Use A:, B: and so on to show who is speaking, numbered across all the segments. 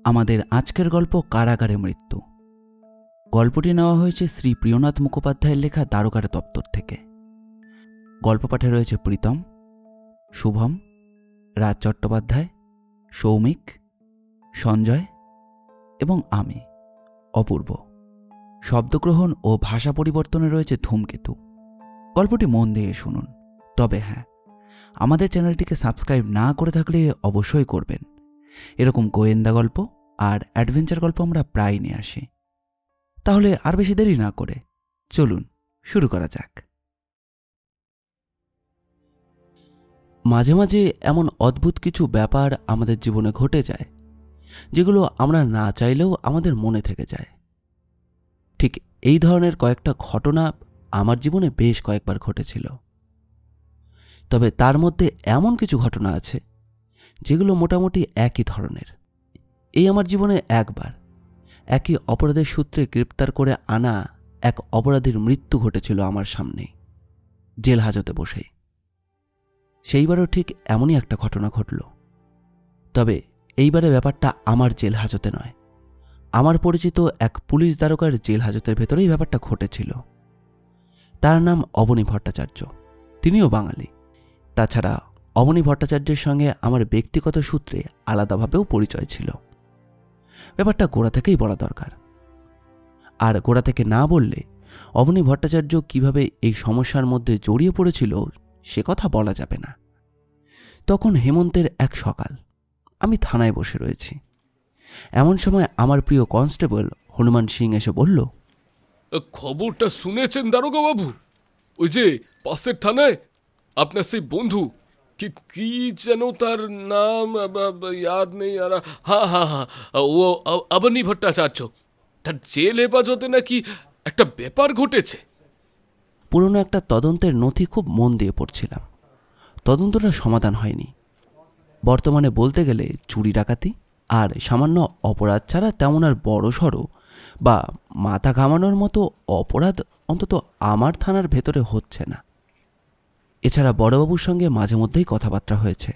A: আমাদের আজকের গল্প কারাগারে মৃত্যু। গল্পটি নেওয়া হয়েছে শ্রী প্রিয়নাথ মুখোপাধ্যায়ের লেখা দারোগার দপ্তর থেকে। গল্প পাঠে রয়েছে প্রীতম, শুভম, রাজ চট্টোপাধ্যায়, সৌমিক, সঞ্জয় এবং আমি অপূর্ব। শব্দগ্রহণ ও ভাষা পরিবর্তনে রয়েছে ধূমকেতু। গল্পটি মন দিয়ে শুনুন। তবে হ্যাঁ, আমাদের চ্যানেলটিকে সাবস্ক্রাইব না করে থাকলে অবশ্যই করবেন। এরকম গোয়েন্দা গল্প আর অ্যাডভেঞ্চার গল্প আমরা প্রায় নিয়ে আসি। তাহলে আর বেশি দেরি না করে চলুন শুরু করা যাক। মাঝে মাঝে এমন অদ্ভুত কিছু ব্যাপার আমাদের জীবনে ঘটে যায় যেগুলো আমরা না চাইলেও আমাদের মনে থেকে যায়। ঠিক এই ধরনের কয়েকটা ঘটনা আমার জীবনে বেশ কয়েকবার ঘটেছিল। তবে তার মধ্যে এমন কিছু ঘটনা আছে যেগুলো মোটামুটি একই ধরনের। এই আমার জীবনে একবার একই অপরাধের সূত্রে গ্রেপ্তার করে আনা এক অপরাধীর মৃত্যু ঘটেছিল আমার সামনেই, জেল হাজতে বসেই। সেইবারও ঠিক এমনই একটা ঘটনা ঘটল। তবে এইবারে ব্যাপারটা আমার জেল হাজতে নয়, আমার পরিচিত এক পুলিশ দারোগার জেল হাজতের ভেতরেই ব্যাপারটা ঘটেছিল। তার নাম অবনী ভট্টাচার্য, তিনিও বাঙালি। তাছাড়া অবনী ভট্টাচার্যের সঙ্গে আমার ব্যক্তিগত সূত্রে আলাদাভাবেও পরিচয় ছিল। ব্যাপারটা গোড়া থেকেই বলা দরকার, আর গোড়া থেকে না বললে অবনী ভট্টাচার্য কিভাবে এই সমস্যার মধ্যে জড়িয়ে পড়েছিল সে কথা বলা যাবে না। তখন হেমন্তের এক সকাল, আমি থানায় বসে রয়েছি। এমন সময় আমার প্রিয় কনস্টেবল হনুমান সিং এসে বলল,
B: খবরটা শুনেছেন দারোগা বাবু? ওই যে পাশের থানায় আপনার সেই বন্ধু, কি যেন তার নাম, ইয়াদ নেই। আর হ্যাঁ হ্যাঁ হ্যাঁ, ও অবনী ভট্টাচার্য, তার জেল হেফাজতে নাকি একটা ব্যাপার ঘটেছে।
A: পুরনো একটা তদন্তের নথি খুব মন দিয়ে পড়ছিলাম। তদন্তটা সমাধান হয়নি। বর্তমানে বলতে গেলে চুরি ডাকাতি আর সামান্য অপরাধ ছাড়া তেমন আর বড় সড়ো বা মাথা ঘামানোর মতো অপরাধ অন্তত আমার থানার ভেতরে হচ্ছে না। এছাড়া বড়বাবুর সঙ্গে মাঝে মধ্যেই কথাবার্তা হয়েছে,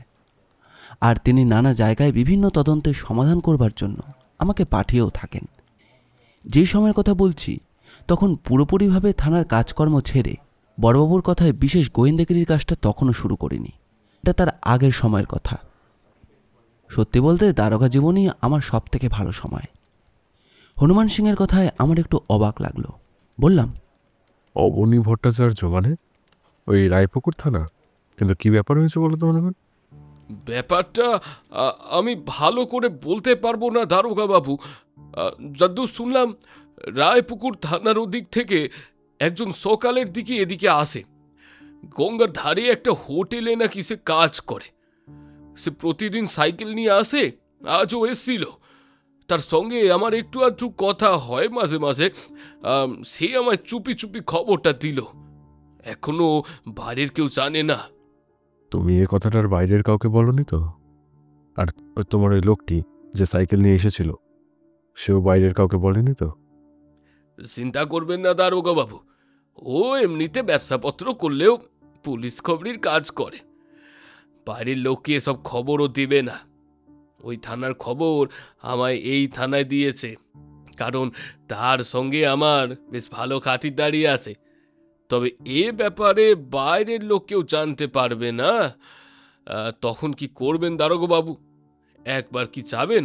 A: আর তিনি নানা জায়গায় বিভিন্ন তদন্তের সমাধান করবার জন্য আমাকে পাঠিয়েও থাকেন। যে সময়ের কথা বলছি তখন পুরোপুরিভাবে থানার কাজকর্ম ছেড়ে বড়বাবুর কথায় বিশেষ গোয়েন্দাগিরির কাজটা তখনও শুরু করিনি। এটা তার আগের সময়ের কথা। সত্যি বলতে দারোগা জীবনই আমার সব থেকে ভালো সময়। হনুমান সিংয়ের কথায় আমার একটু অবাক লাগলো। বললাম,
C: অবনী ভট্টাচার্য মানে ওই রায়পুকুর থানা? কিন্তু কি ব্যাপার হয়েছে বলো তো? মনে কর
B: ব্যাপারটা আমি ভালো করে বলতে পারবো না দারোগা বাবু। যদ্দূর শুনলাম, রায়পুকুর থানার ওদিক থেকে একজন সকালের দিকে এদিকে আসে। গঙ্গার ধারে একটা হোটেলে নাকি সে কাজ করে। সে প্রতিদিন সাইকেল নিয়ে আসে, আজও এসছিল। তার সঙ্গে আমার একটু আধটু কথা হয় মাঝে মাঝে। সে আমায় চুপি চুপি খবরটা দিল। এখনো বাইরের কেউ জানে না।
C: তুমি এ কথাটার বাইরের কাউকে বলনি তো? আর তোমার ওই লোকটি যে সাইকেল নিয়ে এসেছিল, সেও বাইরের কাউকে বলেনি তো?
B: চিন্তা করবেন না দারোগা বাবু, ও এমনিতে ব্যবসাপত্র করলেও পুলিশ খবরের কাজ করে। বাইরের লোককে এসব খবরও দিবে না। ওই থানার খবর আমায় এই থানায় দিয়েছে, কারণ তার সঙ্গে আমার বেশ ভালো খাতিরদারি আছে। তবে এ ব্যাপারে বাইরের লোক কেউ জানতে পারবে না। তখন কি করবেন দারোগা বাবু? একবার কি চাবেন?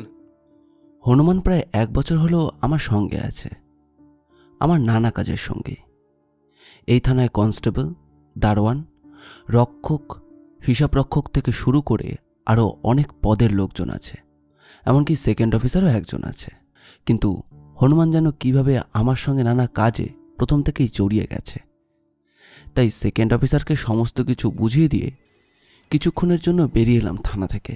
A: হনুমান প্রায় 1 বছর হলো আমার সঙ্গে আছে, আমার নানা কাজের সঙ্গে। এই থানায় কনস্টেবল, দারোয়ান, রক্ষক, হিসাব রক্ষক থেকে শুরু করে আরও অনেক পদের লোকজন আছে। এমনকি সেকেন্ড অফিসারও একজন আছে। কিন্তু হনুমান যেন কিভাবে আমার সঙ্গে নানা কাজে প্রথম থেকেই জড়িয়ে গেছে। তাই সেকেন্ড অফিসারকে সমস্ত কিছু বুঝিয়ে দিয়ে কিছুক্ষণের জন্য বেরিয়ে এলাম থানা থেকে।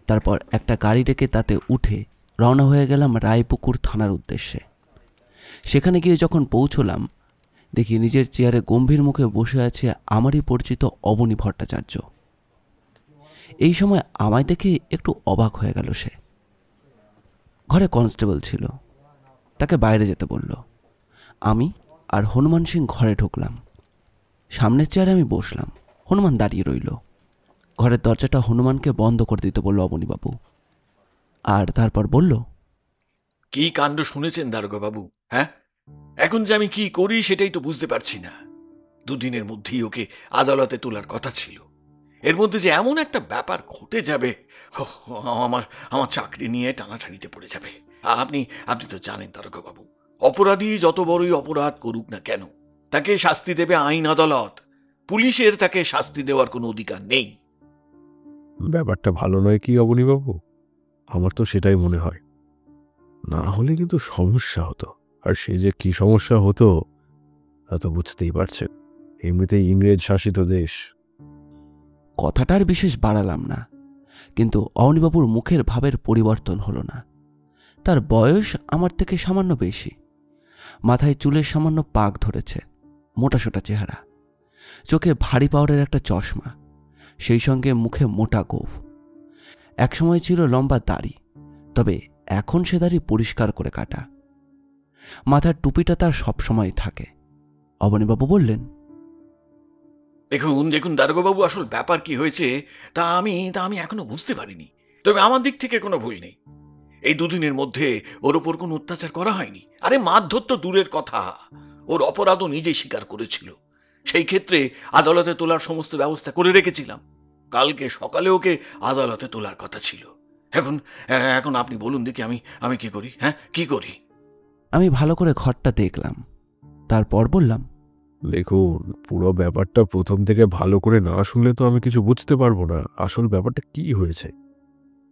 A: তারপর একটা গাড়ি ডেকে তাতে উঠে রওনা হয়ে গেলাম রায়পুকুর থানার উদ্দেশ্যে। সেখানে গিয়ে যখন পৌঁছলাম, দেখি নিজের চেয়ারে গম্ভীর মুখে বসে আছে আমারই পরিচিত অবনী ভট্টাচার্য। এই সময় আমায় দেখে একটু অবাক হয়ে গেল সে। ঘরে কনস্টেবল ছিল, তাকে বাইরে যেতে বলল। আমি আর হনুমান সিং ঘরে ঢুকলাম। সামনের চেয়ারে আমি বসলাম, হনুমান দাঁড়িয়ে রইল। ঘরের দরজাটা হনুমানকে বন্ধ করে দিতে বলল অবনীবাবু। আর তারপর বলল,
D: কি কাণ্ড শুনেছেন দারোগাবাবু? হ্যাঁ, এখন যে আমি কি করি সেটাই তো বুঝতে পারছি না। দুদিনের মধ্যেই ওকে আদালতে তোলার কথা ছিল, এর মধ্যে যে এমন একটা ব্যাপার ঘটে যাবে, আমার আমার চাকরি নিয়ে টানাটানিতে পড়ে যাবে। আপনি আপনি তো জানেন দারোগাবাবু, অপরাধী যত বড়ই অপরাধ করুক না কেন, তাকে শাস্তি দেবে আইন আদালত। পুলিশের তাকে শাস্তি দেওয়ার কোনো অধিকার নেই।
C: ব্যাপারটা ভালো নয় কি অবনীবাবু? আমার তো সেটাই মনে হয়। না হলে কিন্তু সমস্যা হতো, আর সে যে কি সমস্যা হতো তা তো বুঝতেই পারছেন। এমনিতেই ইংরেজ শাসিত দেশ।
A: কথাটার বিশেষ বাড়ালাম না, কিন্তু অবনীবাবুর মুখের ভাবের পরিবর্তন হলো না। তার বয়স আমার থেকে সামান্য বেশি, মাথায় চুলের সামান্য পাক ধরেছে, মোটাসোটা চেহারা, চোখে ভারী পাওয়ারের একটা চশমা, সেই সঙ্গে মুখে মোটা গোঁফ। একসময় ছিল লম্বা দাড়ি, তবে এখন সে দাড়ি পরিষ্কার করে কাটা। মাথার টুপিটা তার সবসময় থাকে। অবনীবাবু বললেন,
D: দেখুন দেখুন দারোগাবাবু, আসল ব্যাপার কি হয়েছে তা আমি এখনো বুঝতে পারিনি। তবে আমার দিক থেকে কোনো ভুল নেই। এই দুদিনের মধ্যে ওর ওপর কোনো অত্যাচার করা হয়নি। আরে মারধর তো দূরের কথা, ওর অপরাধও নিজেই স্বীকার করেছিল। সেই ক্ষেত্রে আদালতে তোলার সমস্ত ব্যবস্থা করে রেখেছিলাম। কালকে সকালে ওকে আদালতে তোলার কথা ছিল। এখন এখন আপনি বলুন দেখি আমি কি করি? হ্যাঁ, কি করি?
A: আমি ভালো করে ঘরটা দেখলাম, তারপর বললাম,
C: দেখুন, পুরো ব্যাপারটা প্রথম থেকে ভালো করে না শুনলে তো আমি কিছু বুঝতে পারবো না আসল ব্যাপারটা কি হয়েছে।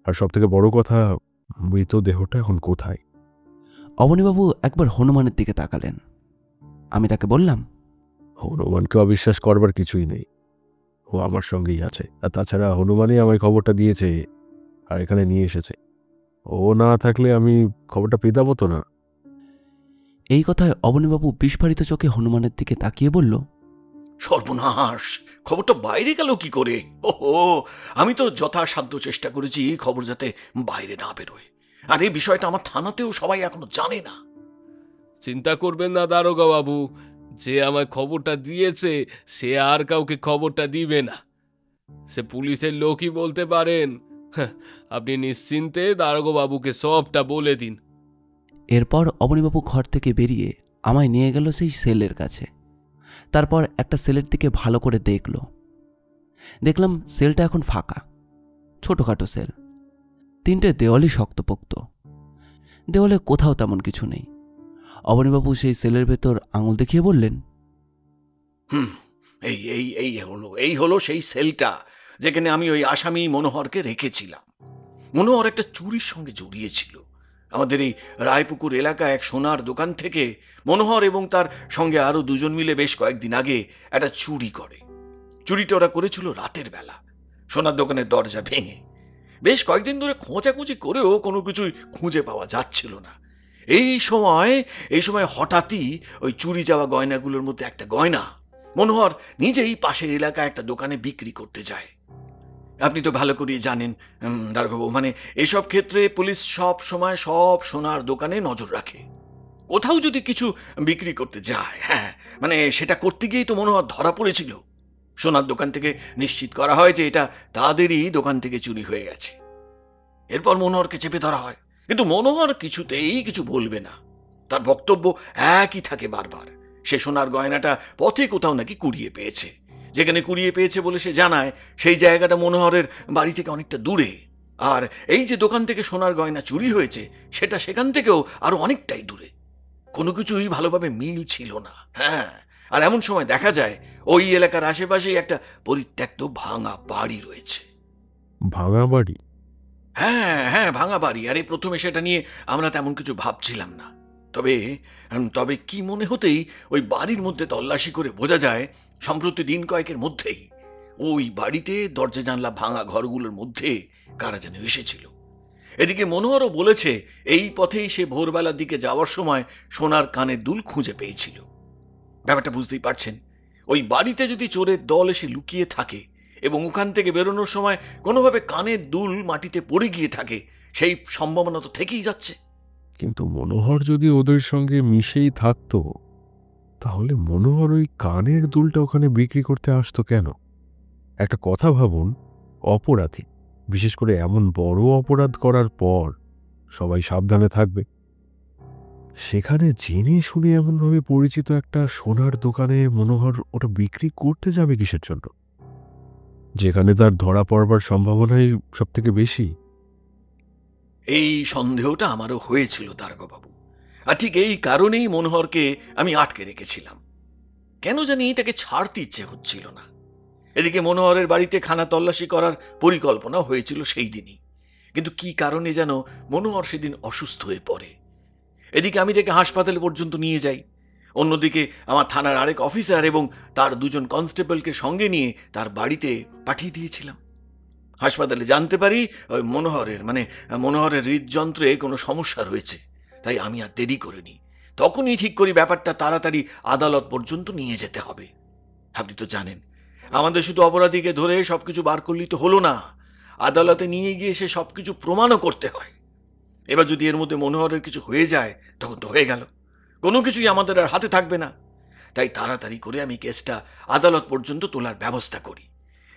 C: আর সব থেকে বড় কথা, মৃতদেহটা এখন কোথায়?
A: অবনীবাবু একবার হনুমানের দিকে তাকালেন। আমি তাকে বললাম,
C: হনুমানকে অবিশ্বাস করবার কিছুই নেই, ও আমার সঙ্গেই আছে। আর তাছাড়া হনুমানই আমায় খবরটা দিয়েছে আর এখানে নিয়ে এসেছে। ও না থাকলে আমি খবরটা পেতাম তো না।
A: এই কথায় অবনীবাবু বিস্ফারিত চোখে হনুমানের দিকে তাকিয়ে বলল,
D: সর্বনাশ, খবরটা বাইরে গেল কি করে? ওহো, আমি তো যথাসাধ্য চেষ্টা করেছি খবর যাতে বাইরে না বেরোয়। আর এই বিষয়টা আমার থানাতেও সবাই এখনো জানে না।
B: চিন্তা করবেন না দারোগা বাবু, যে আমায় খবরটা দিয়েছে সে আর কাউকে খবরটা দিবে না। সে পুলিশের লোকই বলতে পারেন। হ্যাঁ, আপনি নিশ্চিন্তে দারোগা বাবুকে সবটা বলে দিন।
A: এরপর অবনীবাবু ঘর থেকে বেরিয়ে আমায় নিয়ে গেল সেই সেলের কাছে। তারপর একটা সেলের দিকে ভালো করে দেখলাম সেলটা এখন ফাঁকা, ছোটখাটো সেল। 3টে দেওয়ালই শক্তপোক্ত, দেওয়ালে কোথাও তেমন কিছু নেই। অবনীবাবু সেই সেলের ভেতর আঙুল দেখিয়ে বললেন,
D: হুম, এই হলো সেই সেলটা যেখানে আমি ওই আসামি মনোহরকে রেখেছিলাম। মনোহর একটা চুরির সঙ্গে জড়িয়েছিল। আমাদের এই রায়পুকুর এলাকায় এক সোনার দোকান থেকে মনোহর এবং তার সঙ্গে আরো 2জন মিলে বেশ কয়েকদিন আগে একটা চুরি করে। চুরিটা ওরা করেছিল রাতের বেলা, সোনার দোকানের দরজা ভেঙে। বেশ কয়েকদিন ধরে খোঁজাখুঁজি করেও কোনো কিছুই খুঁজে পাওয়া যাচ্ছিল না। এই সময় হঠাৎই ওই চুরি যাওয়া গয়নাগুলোর মধ্যে একটা গয়না মনোহর নিজেই পাশের এলাকায় একটা দোকানে বিক্রি করতে যায়। আপনি তো ভালো করেই জানেন দারোগাবাবু, মানে এসব ক্ষেত্রে পুলিশ সব সময় সব সোনার দোকানে নজর রাখে। কোথাও যদি কিছু বিক্রি করতে যায়, হ্যাঁ মানে সেটা করতে গিয়েই তো মনোহর ধরা পড়েছিল। সোনার দোকান থেকে নিশ্চিত করা হয় যে এটা তাদেরই দোকান থেকে চুরি হয়ে গেছে। এরপর মনোহরকে চেপে ধরা হয়, কিন্তু মনোহর কিছুতেই কিছু বলবে না। তার বক্তব্য একই থাকে বারবার। সে সোনার গয়নাটা পথে কোথাও নাকি কুড়িয়ে পেয়েছে। যেখানে কুড়িয়ে পেয়েছে বলে সে জানায় সেই জায়গাটা মনোহরের বাড়ি থেকে অনেকটা দূরে। আর এই যে দোকান থেকে সোনার গয়না চুরি হয়েছে সেটা সেখান থেকেও আরো অনেকটাই দূরে। কোনো কিছুই ভালোভাবে মিল ছিল না। হ্যাঁ, আর এমন সময় দেখা যায় ওই এলাকার আশেপাশেই একটা পরিত্যক্ত ভাঙা বাড়ি রয়েছে।
C: ভাঙা বাড়ি?
D: হ্যাঁ হ্যাঁ, ভাঙা বাড়ি। আরে প্রথমে সেটা নিয়ে আমরা তেমন কিছু ভাবছিলাম না। তবে কি মনে হতেই ওই বাড়ির মধ্যে তল্লাশি করে বোঝা যায় সম্প্রতি দিন কয়েকের মধ্যেই ওই বাড়িতে দরজা জানলা ভাঙা ঘরগুলোর মধ্যে কারা যেন এসেছিল। এদিকে মনোহরও বলেছে এই পথেই সে ভোরবেলার দিকে যাওয়ার সময় সোনার কানের দুল খুঁজে পেয়েছিল। ব্যাপারটা বুঝতেই পারছেন, ওই বাড়িতে যদি চোরের দল এসে লুকিয়ে থাকে এবং ওখান থেকে বেরোনোর সময় কোনোভাবে কানের দুল মাটিতে পড়ে গিয়ে থাকে, সেই সম্ভাবনা তো থেকেই যাচ্ছে।
C: কিন্তু মনোহর যদি ওদের সঙ্গে মিশেই থাকতো, তাহলে মনোহর ওই কানের দুলটা ওখানে বিক্রি করতে আসতো কেন? একটা কথা ভাবুন, অপরাধী, বিশেষ করে এমন বড় অপরাধ করার পর সবাই সাবধানে থাকবে। সেখানে জেনে শুনে এমনভাবে পরিচিত একটা সোনার দোকানে মনোহর ওটা বিক্রি করতে যাবে কিসের জন্য, যেখানে তার ধরা পড়বার সম্ভাবনাই সব থেকে বেশি?
D: এই সন্দেহটা আমারও হয়েছিল দারোগাবাবু, আর ঠিক এই কারণেই মনোহরকে আমি আটকে রেখেছিলাম। কেন জানি তাকে ছাড়তে ইচ্ছে হচ্ছিল না। এদিকে মনোহরের বাড়িতে খানা তল্লাশি করার পরিকল্পনা হয়েছিল সেই দিনই, কিন্তু কি কারণে যেন মনোহর সেদিন অসুস্থ হয়ে পড়ে। এদিকে আমি তাকে হাসপাতালে পর্যন্ত নিয়ে যাই, অন্যদিকে আমার থানার আরেক অফিসার এবং তার 2 জন কনস্টেবলকে সঙ্গে নিয়ে তার বাড়িতে পাঠিয়ে দিয়েছিলাম। হাসপাতালে জানতে পারি ওই মনোহরের হৃদযন্ত্রে কোনো সমস্যা রয়েছে, তাই আমি আর দেরি করিনি। তখনই ঠিক করি ব্যাপারটা তাড়াতাড়ি আদালত পর্যন্ত নিয়ে যেতে হবে। আপনি তো জানেন, আমাদের শুধু অপরাধীকে ধরে সবকিছু বার করলেই তো হলো না, আদালতে নিয়ে গিয়ে সে সবকিছু প্রমাণও করতে হয়। এবার যদি এর মধ্যে মনোহরের কিছু হয়ে যায় তখন তো হয়ে গেল, কোনো কিছুই আমাদের আর হাতে থাকবে না। তাই তাড়াতাড়ি করে আমি কেসটা আদালত পর্যন্ত তোলার ব্যবস্থা করি।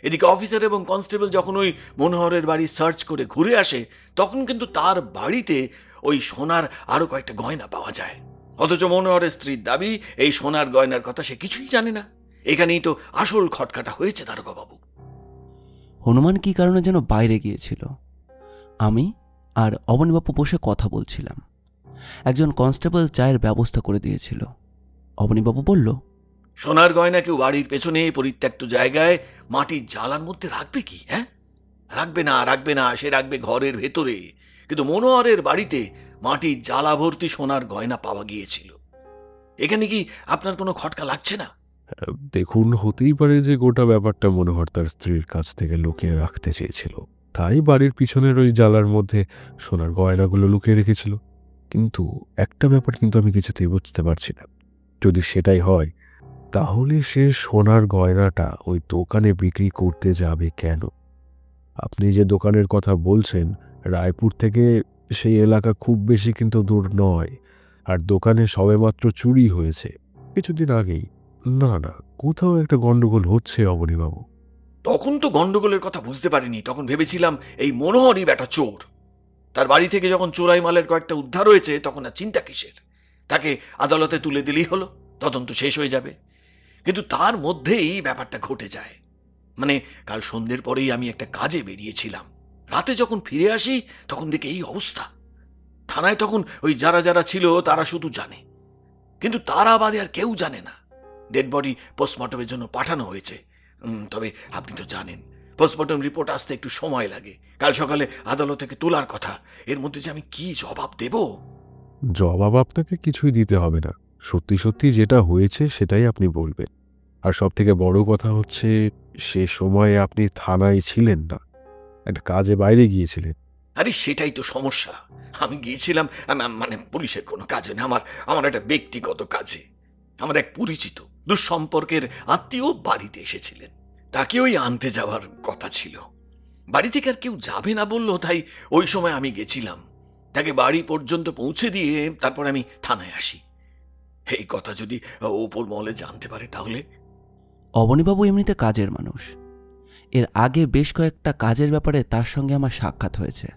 D: এদিকে অফিসার এবং কনস্টেবল যখন ওই মনোহরের বাড়ি সার্চ করে ঘুরে আসে, তখন কিন্তু তার বাড়িতে ওই সোনার আরো কয়েকটা গয়না পাওয়া যায়। অথচ মনোহরের স্ত্রীর দাবি এই সোনার গয়নার কথা সে কিছুই জানে না। এখানেই তো আসল খটকাটা হয়েছে দারোগাবাবু।
A: হনুমান কি কারণে যেন বাইরে গিয়েছিল। আমি আর অবনীবাবু বসে কথা বলছিলাম। একজন কনস্টেবল চায়ের ব্যবস্থা করে দিয়েছিল। অবনীবাবু বলল,
D: সোনার গয়না কেউ বাড়ির পেছনে পরিত্যক্ত জায়গায় মাটির জালার মধ্যে রাখবে কি? হ্যাঁ, রাখবে না, সে রাখবে ঘরের ভেতরে। কিন্তু মনোহরের বাড়িতে মাটির জালা ভর্তি সোনার গয়না পাওয়া গিয়েছিল। এখানে কি আপনার কোনো খটকা লাগছে না?
C: দেখুন, হতেই পারে যে গোটা ব্যাপারটা মনোহর তার স্ত্রীর কাছ থেকে লুকিয়ে রাখতে চেয়েছিল, তাই বাড়ির পিছনের ওই জালার মধ্যে সোনার গয়নাগুলো লুকিয়ে রেখেছিল। কিন্তু একটা ব্যাপার কিন্তু আমি কিছুতেই বুঝতে পারছি না, যদি সেটাই হয় তাহলে সে সোনার গয়নাটা ওই দোকানে বিক্রি করতে যাবে কেন? আপনি যে দোকানের কথা বলছেন, রায়পুর থেকে সেই এলাকা খুব বেশি কিন্তু দূর নয়, আর দোকানে সবেমাত্র চুরি হয়েছে কিছুদিন আগেই। না না, কোথাও একটা গন্ডগোল হচ্ছে অবনীবাবু।
D: তখন তো গন্ডগোলের কথা বুঝতে পারিনি, তখন ভেবেছিলাম এই মনোহরই ব্যাটা চোর। তার বাড়ি থেকে যখন চোরাই মালের কয়েকটা উদ্ধার হয়েছে তখন আর চিন্তা কিসের, তাকে আদালতে তুলে দিলেই হলো, তদন্ত শেষ হয়ে যাবে। কিন্তু তার মধ্যেই ব্যাপারটা ঘটে যায়। কাল সন্ধ্যের পরেই আমি একটা কাজে বেরিয়েছিলাম। রাতে যখন ফিরে আসি তখন দেখি এই অবস্থা। থানায় তখন ওই যারা ছিল তারা শুধু জানে, কিন্তু তারা বাদে আর কেউ জানে না। ডেড বডি পোস্টমর্টমের জন্য পাঠানো হয়েছে। তবে আপনি তো জানেন, পোস্টমর্টম রিপোর্ট আসতে একটু সময় লাগে। কাল সকালে আদালত থেকে তোলার কথা। এর মধ্যে যে আমি কি জবাব দেব?
C: জবাব আপনাকে কিছুই দিতে হবে না, সত্যি সত্যি যেটা হয়েছে সেটাই আপনি বলবেন। আর সব থেকে বড় কথা হচ্ছে, সে সময়ে আপনি থানায় ছিলেন না, একটা কাজে বাইরে গিয়েছিলেন।
D: আরে সেটাই তো সমস্যা। আমি গিয়েছিলাম পুলিশের কোনো কাজে না, আমার একটা ব্যক্তিগত কাজে। আমার এক পরিচিত দুঃসম্পর্কের আত্মীয় বাড়িতে এসেছিলেন, তাকে ওই আনতে যাওয়ার কথা ছিল। বাড়ি থেকে আর কেউ যাবে না বললো, তাই ওই সময় আমি গেছিলাম। তাকে বাড়ি পর্যন্ত পৌঁছে দিয়ে তারপর আমি থানায় আসি। এই কথা যদি ওপর মহলে জানতে পারে তাহলে?
A: অবনীবাবু এমনিতে কাজের মানুষ। এর আগে বেশ কয়েকটা কাজের ব্যাপারে তার সঙ্গে আমার সাক্ষাৎ হয়েছে,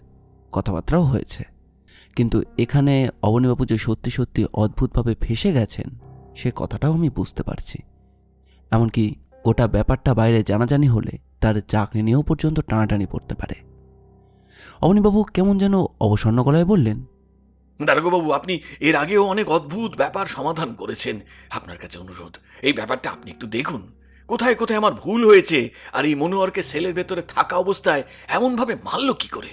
A: কথাবার্তাও হয়েছে। কিন্তু এখানে অবনীবাবু যে সত্যি সত্যি অদ্ভুতভাবে ফেঁসে গেছেন সে কথাটাও আমি বুঝতে পারছি। এমনকি গোটা ব্যাপারটা বাইরে জানাজানি হলে তার চাকরি নিয়েও পর্যন্ত টানাটানি পড়তে পারে। অবনীবাবু কেমন যেন অবসন্ন গলায় বললেন,
D: দারোগাবাবু, আপনি এর আগেও অনেক অদ্ভুত ব্যাপার সমাধান করেছেন। আপনার কাছে অনুরোধ, এই ব্যাপারটা আপনি একটু দেখুন। কোথায় কোথায় আমার ভুল হয়েছে, আর এই মনোহরকে সেলের ভেতরে থাকা অবস্থায় এমনভাবে মারল কি করে?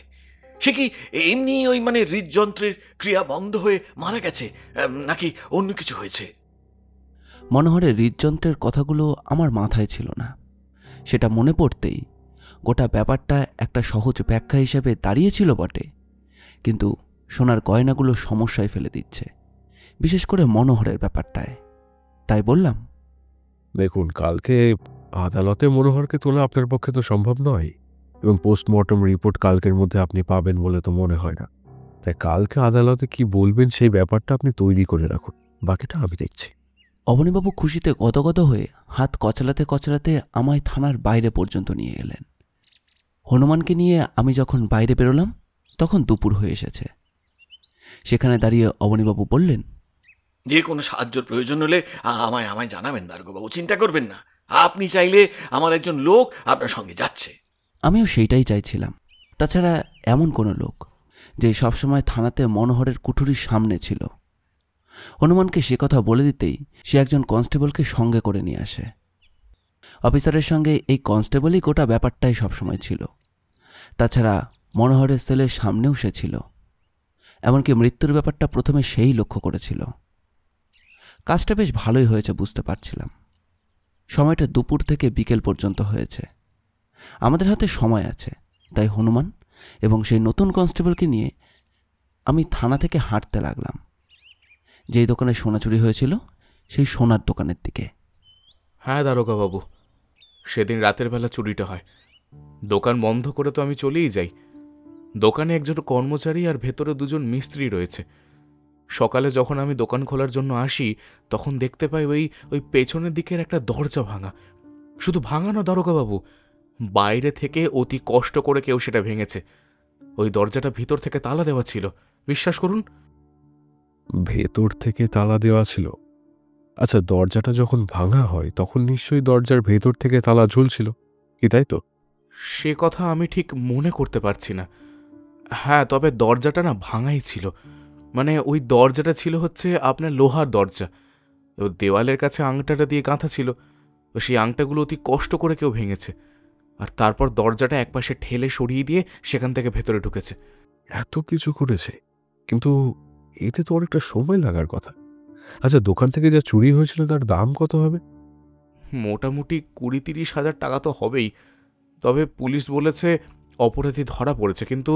D: সে কি এমনি ওই হৃদযন্ত্রের ক্রিয়া বন্ধ হয়ে মারা গেছে, নাকি অন্য কিছু হয়েছে?
A: মনোহরের হৃদযন্ত্রের কথাগুলো আমার মাথায় ছিল না। সেটা মনে পড়তেই গোটা ব্যাপারটা একটা সহজ ব্যাখ্যা হিসেবে দাঁড়িয়েছিল বটে, কিন্তু সোনার গয়নাগুলো সমস্যায় ফেলে দিচ্ছে, বিশেষ করে মনোহরের ব্যাপারটায়। তাই বললাম,
C: দেখুন, কালকে আদালতে মনোহরকে তোলা আপনার পক্ষে তো সম্ভব নয়, এবং পোস্টমর্টম রিপোর্ট কালকের মধ্যে আপনি পাবেন বলে তো মনে হয় না। তাই কালকে আদালতে কি বলবেন সেই ব্যাপারটা আপনি তৈরি করে রাখুন, বাকিটা আমি দেখছি।
A: অবনীবাবু খুশিতে গদগদ হয়ে হাত কচলাতে কচলাতে আমায় থানার বাইরে পর্যন্ত নিয়ে এলেন। হনুমানকে নিয়ে আমি যখন বাইরে বেরোলাম তখন দুপুর হয়ে এসেছে। সেখানে দাঁড়িয়ে অবনীবাবু বললেন,
D: যে কোনো সাহায্যের প্রয়োজন হলে আমায় আমায় জানাবেন দারোগাবাবু, চিন্তা করবেন না। আপনি চাইলে আমার একজন লোক আপনার সঙ্গে যাচ্ছে।
A: আমিও সেইটাই চাইছিলাম। তাছাড়া এমন কোনো লোক যে সবসময় থানাতে মনোহরের কুঠুরির সামনে ছিল। হনুমানকে সে কথা বলে দিতেই সে একজন কনস্টেবলকে সঙ্গে করে নিয়ে আসে। অফিসারের সঙ্গে এই কনস্টেবলই গোটা ব্যাপারটাই সবসময় ছিল। তাছাড়া মনোহরের সেলের সামনেও সে ছিল। এমনকি মৃত্যুর ব্যাপারটা প্রথমে সেই লক্ষ্য করেছিল। কাজটা বেশ ভালোই হয়েছে বুঝতে পারছিলাম। সময়টা দুপুর থেকে বিকেল পর্যন্ত হয়েছে। আমাদের হাতে সময় আছে, তাই হনুমান এবং সেই নতুন কনস্টেবলকে নিয়ে আমি থানা থেকে হাঁটতে লাগলাম যেই দোকানে সোনা চুরি হয়েছিল সেই সোনার দোকানের দিকে।
E: হ্যাঁ দারোগাবাবু, সেদিন রাতের বেলা চুরিটা হয়। দোকান বন্ধ করে তো আমি চলেই যাই। দোকানে একজন কর্মচারী আর ভেতরে দুজন মিস্ত্রি রয়েছে। সকালে যখন আমি দোকান খোলার জন্য আসি তখন দেখতে পাই ওই পেছনের দিকের একটা দরজা ভাঙা। শুধু ভাঙা না দারোগাবাবু, বাইরে থেকে অতি কষ্ট করে কেউ সেটা ভেঙেছে। ওই দরজাটা ভিতর থেকে তালা দেওয়া ছিল, বিশ্বাস করুন।
C: ভেতর থেকে তালা দেওয়া ছিল? আচ্ছা, দরজাটা যখন ভাঙা হয় তখন নিশ্চয়ই দরজার ভেতর থেকে তালা ঝুলছিল, কি তাই তো?
E: সে কথা আমি ঠিক মনে করতে পারছি না। হ্যাঁ, তবে দরজাটা না ভাঙাই ছিল। মানে ওই দরজাটা ছিল হচ্ছে আপনার লোহার দরজা। দেওয়ালের কাছে আংটাটা দিয়ে গাঁথা ছিল। সেই আংটাগুলো অতি কষ্ট করে কেউ ভেঙেছে, আর তারপর দরজাটা একপাশে ঠেলে সরিয়ে দিয়ে সেখান থেকে ভেতরে ঢুকেছে।
C: এত কিছু করেছে, কিন্তু এতে তো অনেকটা সময় লাগার কথা। আচ্ছা, দোকান থেকে যা চুরি হয়েছিল তার দাম কত হবে?
E: মোটামুটি 20-30 হাজার টাকা তো হবেই। তবে পুলিশ বলেছে অপরাধী ধরা পড়েছে, কিন্তু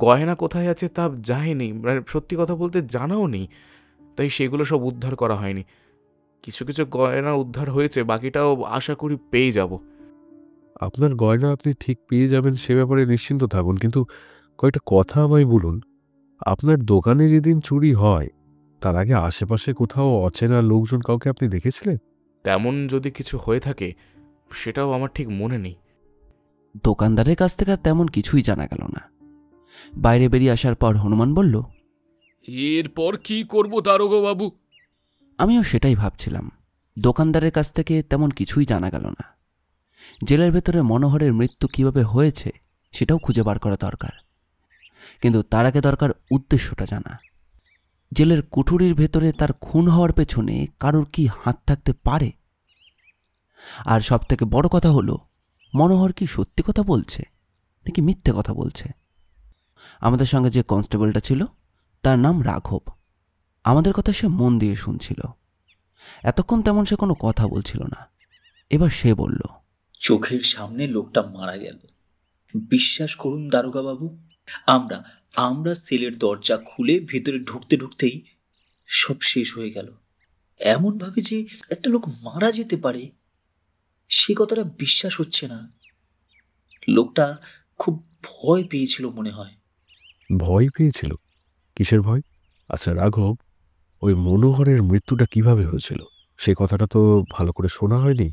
E: গয়না কোথায় আছে তা যায়নি, মানে সত্যি কথা বলতে জানাও নেই। তাই সেগুলো সব উদ্ধার করা হয়নি। কিছু কিছু গয়না উদ্ধার হয়েছে, বাকিটাও আশা করি পেয়ে যাব।
C: আপনার গয়না আপনি ঠিক পেয়ে যাবেন সে ব্যাপারে নিশ্চিন্ত থাকুন, কিন্তু কয়েকটা কথা আমায় বলুন। আপনার দোকানে যেদিন চুরি হয় তার আগে আশেপাশে কোথাও অচেনা লোকজন কাউকে আপনি দেখেছিলেন?
E: তেমন যদি কিছু হয়ে থাকে সেটাও আমার ঠিক মনে নেই।
A: দোকানদারের কাছ থেকে আর তেমন কিছুই জানা গেল না। বাইরে বেরিয়ে আসার পর হনুমান বলল,
B: এরপর কি করব দারোগাবাবু?
A: আমিও সেটাই ভাবছিলাম। দোকানদারের কাছ থেকে তেমন কিছুই জানা গেল না। জেলের ভেতরে মনোহরের মৃত্যু কিভাবে হয়েছে সেটাও খুঁজে বার করা দরকার, কিন্তু তার আগে দরকার উদ্দেশ্যটা জানা। জেলের কুঠুরির ভেতরে তার খুন হওয়ার পেছনে কারোর কি হাত থাকতে পারে? আর সব থেকে বড় কথা হলো, মনোহর কি সত্যি কথা বলছে নাকি মিথ্যে কথা বলছে? আমাদের সঙ্গে যে কনস্টেবলটা ছিল তার নাম রাঘব। আমাদের কথা সে মন দিয়ে শুনছিল। এতক্ষণ তেমন সে কোনো কথা বলছিল না। এবার সে বলল,
F: চোখের সামনে লোকটা মারা গেল। বিশ্বাস করুন দারোগাবাবু, আমরা আমরা সেলের দরজা খুলে ভেতরে ঢুকতে ঢুকতেই সব শেষ হয়ে গেল। এমনভাবে যে একটা লোক মারা যেতে পারে সে কথাটা বিশ্বাস হচ্ছে না। লোকটা খুব ভয় পেয়েছিল মনে হয়।
C: ভয় পেয়েছিল? কিসের ভয়? আচ্ছা রাঘব, ওই মনোহরের মৃত্যুটা কিভাবে হয়েছিল সে কথাটা তো ভালো করে শোনা হয়নি।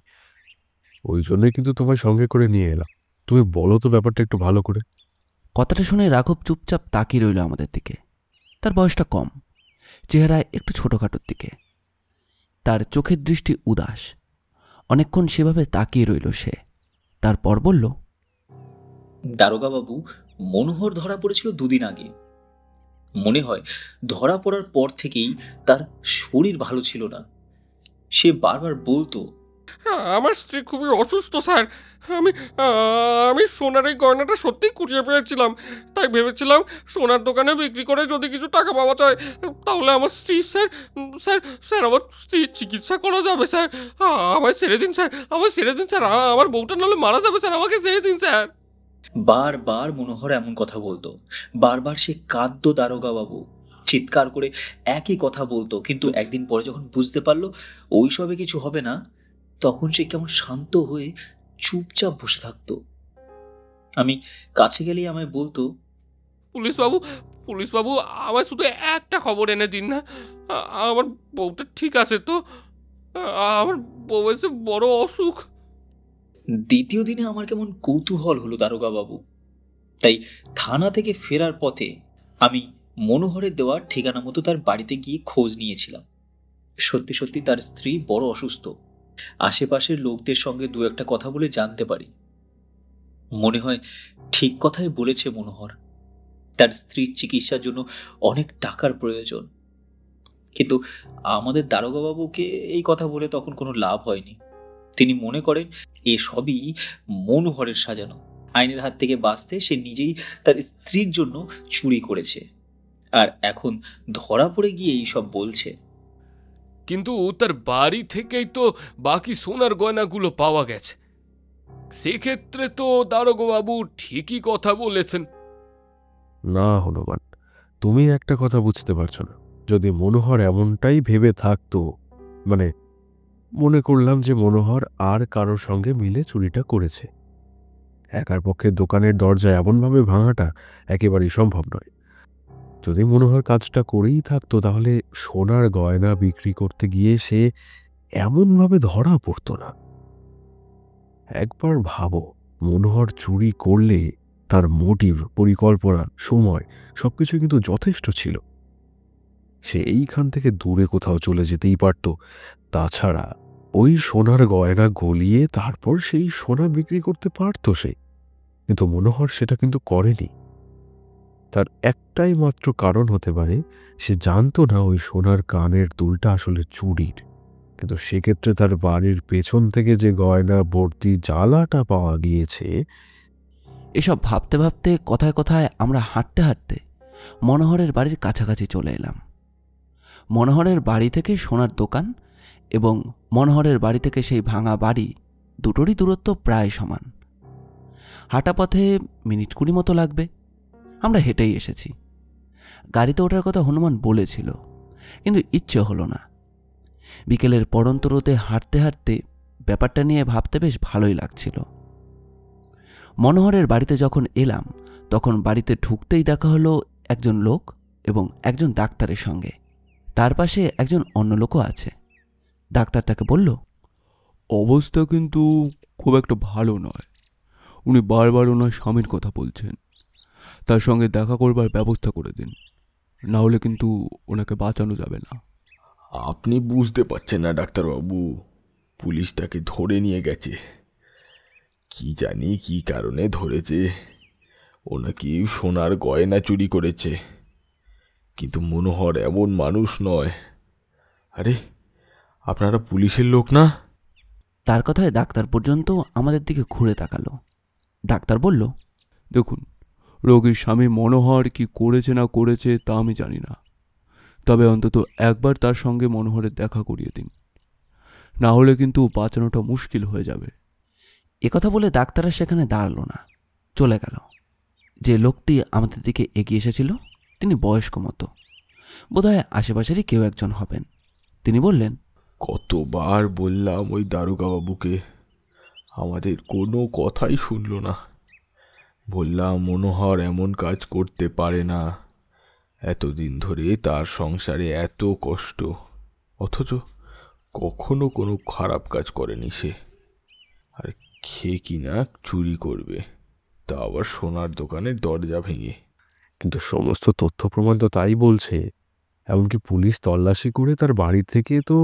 C: ওই জন্যই কিন্তু তোমায় সঙ্গে করে নিয়ে এলাম। তুমি বলো তো ব্যাপারটা একটু ভালো করে।
A: কথাটা শুনে রাঘব চুপচাপ তাকিয়ে রইল আমাদের দিকে। তার বয়সটা কম, চেহারায় একটু ছোটখাটোর দিকে। তার চোখের দৃষ্টি উদাস। অনেকক্ষণ সেভাবে তাকিয়ে রইল সে। তারপর বলল,
F: দারোগাবাবু, মনোহর ধরা পড়েছিল 2 দিন আগে। মনে হয় ধরা পড়ার পর থেকেই তার শরীর ভালো ছিল না। সে বারবার বলতো,
B: আমার স্ত্রী খুবই অসুস্থ স্যার। আমি আমি সোনার এই গয়নাটা সত্যিই কুড়িয়ে পেয়েছিলাম। তাই ভেবেছিলাম সোনার দোকানে বিক্রি করে যদি কিছু টাকা পাওয়া যায় তাহলে আমার স্ত্রী স্যার স্যার স্যার আমার স্ত্রীর চিকিৎসা করা যাবে স্যার। আমায় ছেড়ে দিন স্যার, আমায় ছেড়ে দিন স্যার। আমার বউটা নাহলে মারা যাবে স্যার, আমাকে ছেড়ে দিন স্যার।
F: বারবার মনোহর এমন কথা বলতো। বারবার সে কাঁদতো দারোগাবাবু, চিৎকার করে একই কথা বলতো। কিন্তু একদিন পরে যখন বুঝতে পারলো ওইসবে কিছু হবে না, তখন সে কেমন শান্ত হয়ে চুপচাপ বসে থাকতো। আমি কাছে গেলেই আমায় বলতো,
B: পুলিশবাবু, পুলিশবাবু, আমার শুধু একটা খবর এনে দিন না। আমার বউটা ঠিক আছে তো? আমার বউ এসে বড় অসুখ।
F: দ্বিতীয় দিনে আমার কেমন কৌতূহল হলো দারোগাবাবু। তাই থানা থেকে ফেরার পথে আমি মনোহরের দেওয়া ঠিকানা মতো তার বাড়িতে গিয়ে খোঁজ নিয়েছিলাম। সত্যি সত্যি তার স্ত্রী বড় অসুস্থ। আশেপাশের লোকদের সঙ্গে দু একটা কথা বলে জানতে পারি, মনে হয় ঠিক কথাই বলেছে মনোহর। তার স্ত্রীর চিকিৎসার জন্য অনেক টাকার প্রয়োজন। কিন্তু আমাদের দারোগাবাবুকে এই কথা বলে তখন কোনো লাভ হয়নি। তিনি মনে করেন এসবই মনোহরের সাজানো। আইনের হাত থেকে বাঁচতে সে নিজেই তার স্ত্রীর জন্য চুরি করেছে, আর এখন ধরা পড়ে গিয়ে এইসব বলছে।
B: কিন্তু তার বাড়ি থেকেই তো বাকি সোনার গয়নাগুলো পাওয়া গেছে। সেক্ষেত্রে তো দারোগাবাবু ঠিকই কথা বলেছেন।
C: না হনুমান, তুমি একটা কথা বুঝতে পারছো না। যদি মনোহর এমনটাই ভেবে থাকতো, মানে মনে করলাম যে মনোহর আর কারোর সঙ্গে মিলে চুরিটা করেছে, একার পক্ষে দোকানের দরজা এমনভাবে ভাঙাটা একেবারেই সম্ভব নয়। যদি মনোহর কাজটা করেই থাকতো তাহলে সোনার গয়না বিক্রি করতে গিয়ে সে এমনভাবে ধরা পড়তো না। একবার ভাবো, মনোহর চুরি করলে তার মোটিভ, পরিকল্পনা, সময় সবকিছু কিন্তু যথেষ্ট ছিল। সে এইখান থেকে দূরে কোথাও চলে যেতেই পারত। তাছাড়া ওই সোনার গয়না গলিয়ে তারপর সেই সোনা বিক্রি করতে পারত সে। কিন্তু মনোহর সেটা কিন্তু করেনি। তার একটাই মাত্র কারণ হতে পারে, সে জানতো না ওই সোনার কানের দুলটা আসলে চুরির। কিন্তু সেক্ষেত্রে তার বাড়ির পেছন থেকে যে গয়না ভর্তি জ্বালাটা পাওয়া গিয়েছে।
A: এসব ভাবতে ভাবতে কথায় কথায় আমরা হাঁটতে হাঁটতে মনোহরের বাড়ির কাছাকাছি চলে এলাম। মনোহরের বাড়ি থেকে সোনার দোকান এবং মনোহরের বাড়ি থেকে সেই ভাঙা বাড়ি দুটোরই দূরত্ব প্রায় সমান। হাঁটা পথে মিনিট 20 মতো লাগবে। আমরা হেঁটেই এসেছি। গাড়িতে ওঠার কথা হনুমান বলেছিল, কিন্তু ইচ্ছে হলো না। বিকেলের পড়ন্ত রোদে হাঁটতে হাঁটতে ব্যাপারটা নিয়ে ভাবতে বেশ ভালোই লাগছিল। মনোহরের বাড়িতে যখন এলাম তখন বাড়িতে ঢুকতেই দেখা হলো একজন লোক এবং একজন ডাক্তারের সঙ্গে। তার পাশে একজন অন্য লোকও আছে। ডাক্তার তাকে বলল,
G: অবস্থা কিন্তু খুব একটা ভালো নয়। উনি বারবার ওনার স্বামীর কথা বলছেন। তার সঙ্গে দেখা করবার ব্যবস্থা করে দিন, না হলে কিন্তু ওনাকে বাঁচানো যাবে না।
H: আপনি বুঝতে পারছেন না ডাক্তারবাবু, পুলিশ তাকে ধরে নিয়ে গেছে। কি জানি কি কারণে ধরেছে। ও নাকি সোনার গয়না চুরি করেছে। কিন্তু মনোহর এমন মানুষ নয়। আরে, আপনারা পুলিশের লোক না?
A: তার কথায় ডাক্তার পর্যন্ত আমাদের দিকে ঘুরে তাকালো। ডাক্তার বলল,
G: দেখুন, রোগীর স্বামী মনোহর কি করেছে না করেছে তা আমি জানি না, তবে অন্তত একবার তার সঙ্গে মনোহরের দেখা করিয়ে দিন, না হলে কিন্তু বাঁচানোটা মুশকিল হয়ে যাবে।
A: একথা বলে ডাক্তার সেখানে দাঁড়ালো না, চলে গেল। যে লোকটি আমাদের দিকে এগিয়ে এসেছিল তিনি বয়স্ক মতো, বোধহয় আশেপাশেরই কেউ একজন হবেন। তিনি বললেন,
H: কতবার বললাম ওই দারোগাবাবুকে, আমাদের কোনো কথাই শুনল না। বললাম মনোহর এমন কাজ করতে পারে না। এতদিন ধরে তার সংসারে এত কষ্ট, অথচ কখনো কোনো খারাপ কাজ করেনি সে। আর খেয়ে কিনা চুরি করবে, তা আবার সোনার দোকানের দরজা ভেঙে।
C: কিন্তু সমস্ত তথ্য প্রমাণ তো তাই বলছে। এমনকি পুলিশ তল্লাশি করে তার বাড়ি থেকে তো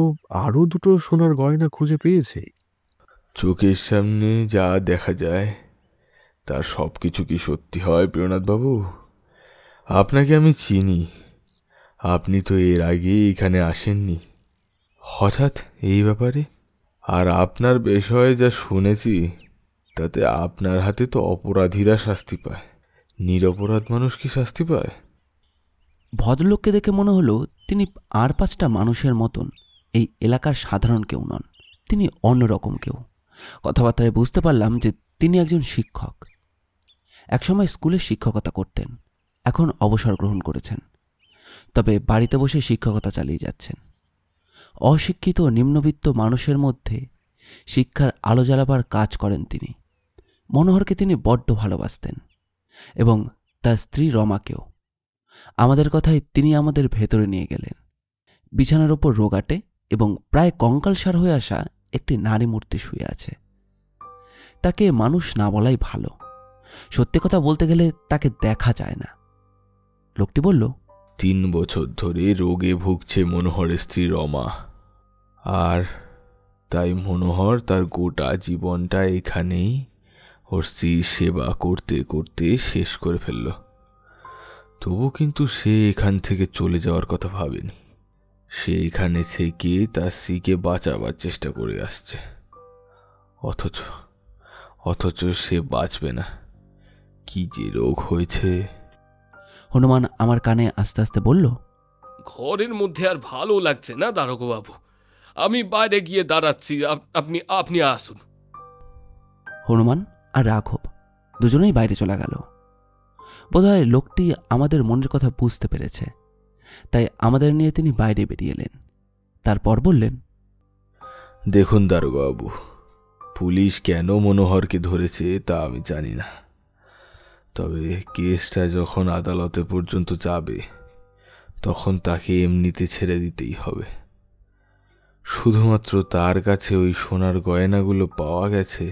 C: আরও 2টো সোনার গয়না খুঁজে পেয়েছে।
H: চোখের সামনে যা দেখা যায় তার সব কিছু কি সত্যি হয় প্রিয়নাথবাবু? আপনাকে আমি চিনি, আপনি তো এর আগে এখানে আসেননি। হঠাৎ এই ব্যাপারে? আর আপনার বিষয়ে যা শুনেছি তাতে আপনার হাতে তো অপরাধীরা শাস্তি পায়, নিরপরাধ মানুষ কি শাস্তি পায়?
A: ভদ্রলোককে দেখে মনে হলো তিনি আর 5টা মানুষের মতন এই এলাকার সাধারণ কেউ নন। তিনি অন্যরকম কেউ। কথাবার্তায় বুঝতে পারলাম যে তিনি একজন শিক্ষক। একসময় স্কুলে শিক্ষকতা করতেন, এখন অবসর গ্রহণ করেছেন, তবে বাড়িতে বসে শিক্ষকতা চালিয়ে যাচ্ছেন। অশিক্ষিত নিম্নবিত্ত মানুষের মধ্যে শিক্ষার আলো জ্বালাবার কাজ করেন তিনি। মনোহরকে তিনি বড্ড ভালোবাসতেন এবং তার স্ত্রী রমাকেও। আমাদের কথায় তিনি আমাদের ভেতরে নিয়ে গেলেন। বিছানার ওপর রোগাটে এবং প্রায় কঙ্কালসার হয়ে আসা একটি নারী মূর্তি শুয়ে আছে। তাকে মানুষ না বলাই ভালো। সত্যি কথা বলতে গেলে তাকে দেখা যায় না। লোকটি বলল,
H: 3 বছর ধরে রোগে ভুগছে মনোহরের স্ত্রী রমা, আর তাই মনোহর তার গোটা জীবনটা এখানেই ওর স্ত্রীর সেবা করতে করতে শেষ করে ফেলল। তবু কিন্তু সে এখান থেকে চলে যাওয়ার কথা ভাবেনি। সে এখানে থেকে তার স্ত্রীকে বাঁচাবার চেষ্টা করে আসছে, অথচ সে বাঁচবে না। কি যে রোগ হয়েছে।
A: হনুমান আমার কানে আস্তে আস্তে বলল,
B: ঘরের মধ্যে আর ভালো লাগছে না দারোগাবাবু, আমি বাইরে গিয়ে দাঁড়াচ্ছি, আপনি আপনি আসুন।
A: হনুমান আর রাঘব দুজনেই বাইরে চলে গেল। বোধহয় লোকটি আমাদের মনের কথা বুঝতে পেরেছে, তাই আমাদের নিয়ে তিনি বাইরে বেরিয়ে এলেন। তারপর বললেন,
H: দেখুন দারোগাবাবু, পুলিশ কেন মনোহরকে ধরেছে তা আমি জানি না, তবে কেসটা যখন আদালতে পর্যন্ত যাবে তখন তাকে এমনিতে ছেড়ে দিতেই হবে। শুধুমাত্র তার কাছে ওই সোনার গয়নাগুলো পাওয়া গেছে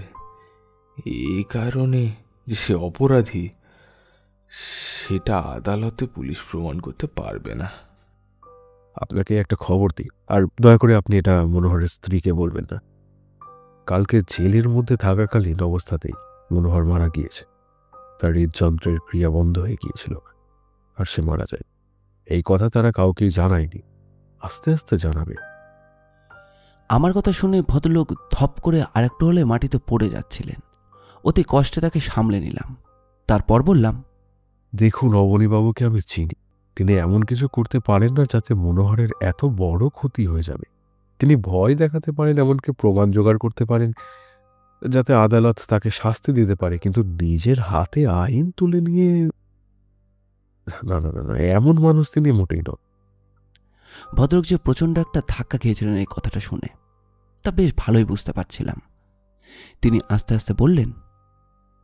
H: এই কারণে যে সে অপরাধী, সেটা আদালতে পুলিশ প্রমাণ করতে পারবে না।
C: আপনাকে একটা খবর দিই, আর দয়া করে আপনি এটা মনোহরের স্ত্রীকে বলবেন না। কালকে জেলের মধ্যে থাকাকালীন অবস্থাতেই মনোহর মারা গিয়েছে। তার হৃদযন্ত্রের ক্রিয়া বন্ধ হয়ে গিয়েছিল আর সে মারা যায়। এই কথা তারা কাউকেই জানায়নি, আস্তে আস্তে জানাবে।
A: আমার কথা শুনে ভদ্রলোক ধপ করে আরেকটু হলে মাটিতে পড়ে যাচ্ছিলেন। অতি কষ্টে তাকে সামলে নিলাম। তারপর বললাম,
C: দেখুন, অবনীবাবুকে আমি চিনি। তিনি এমন কিছু করতে পারেন না যাতে মনোহরের এত বড় ক্ষতি হয়ে যাবে। তিনি ভয় দেখাতে পারেন, এমনকি প্রমাণ জোগাড় করতে পারেন যাতে আদালত তাকে শাস্তি দিতে পারে, কিন্তু নিজের হাতে আইন তুলে নিয়ে না না না না, এমন মানুষ তিনি মোটেই নন।
A: ভদ্রলোক যে প্রচণ্ড একটা ধাক্কা খেয়েছিলেন এই কথাটা শুনে, তা বেশ ভালোই বুঝতে পারছিলাম। তিনি আস্তে আস্তে বললেন,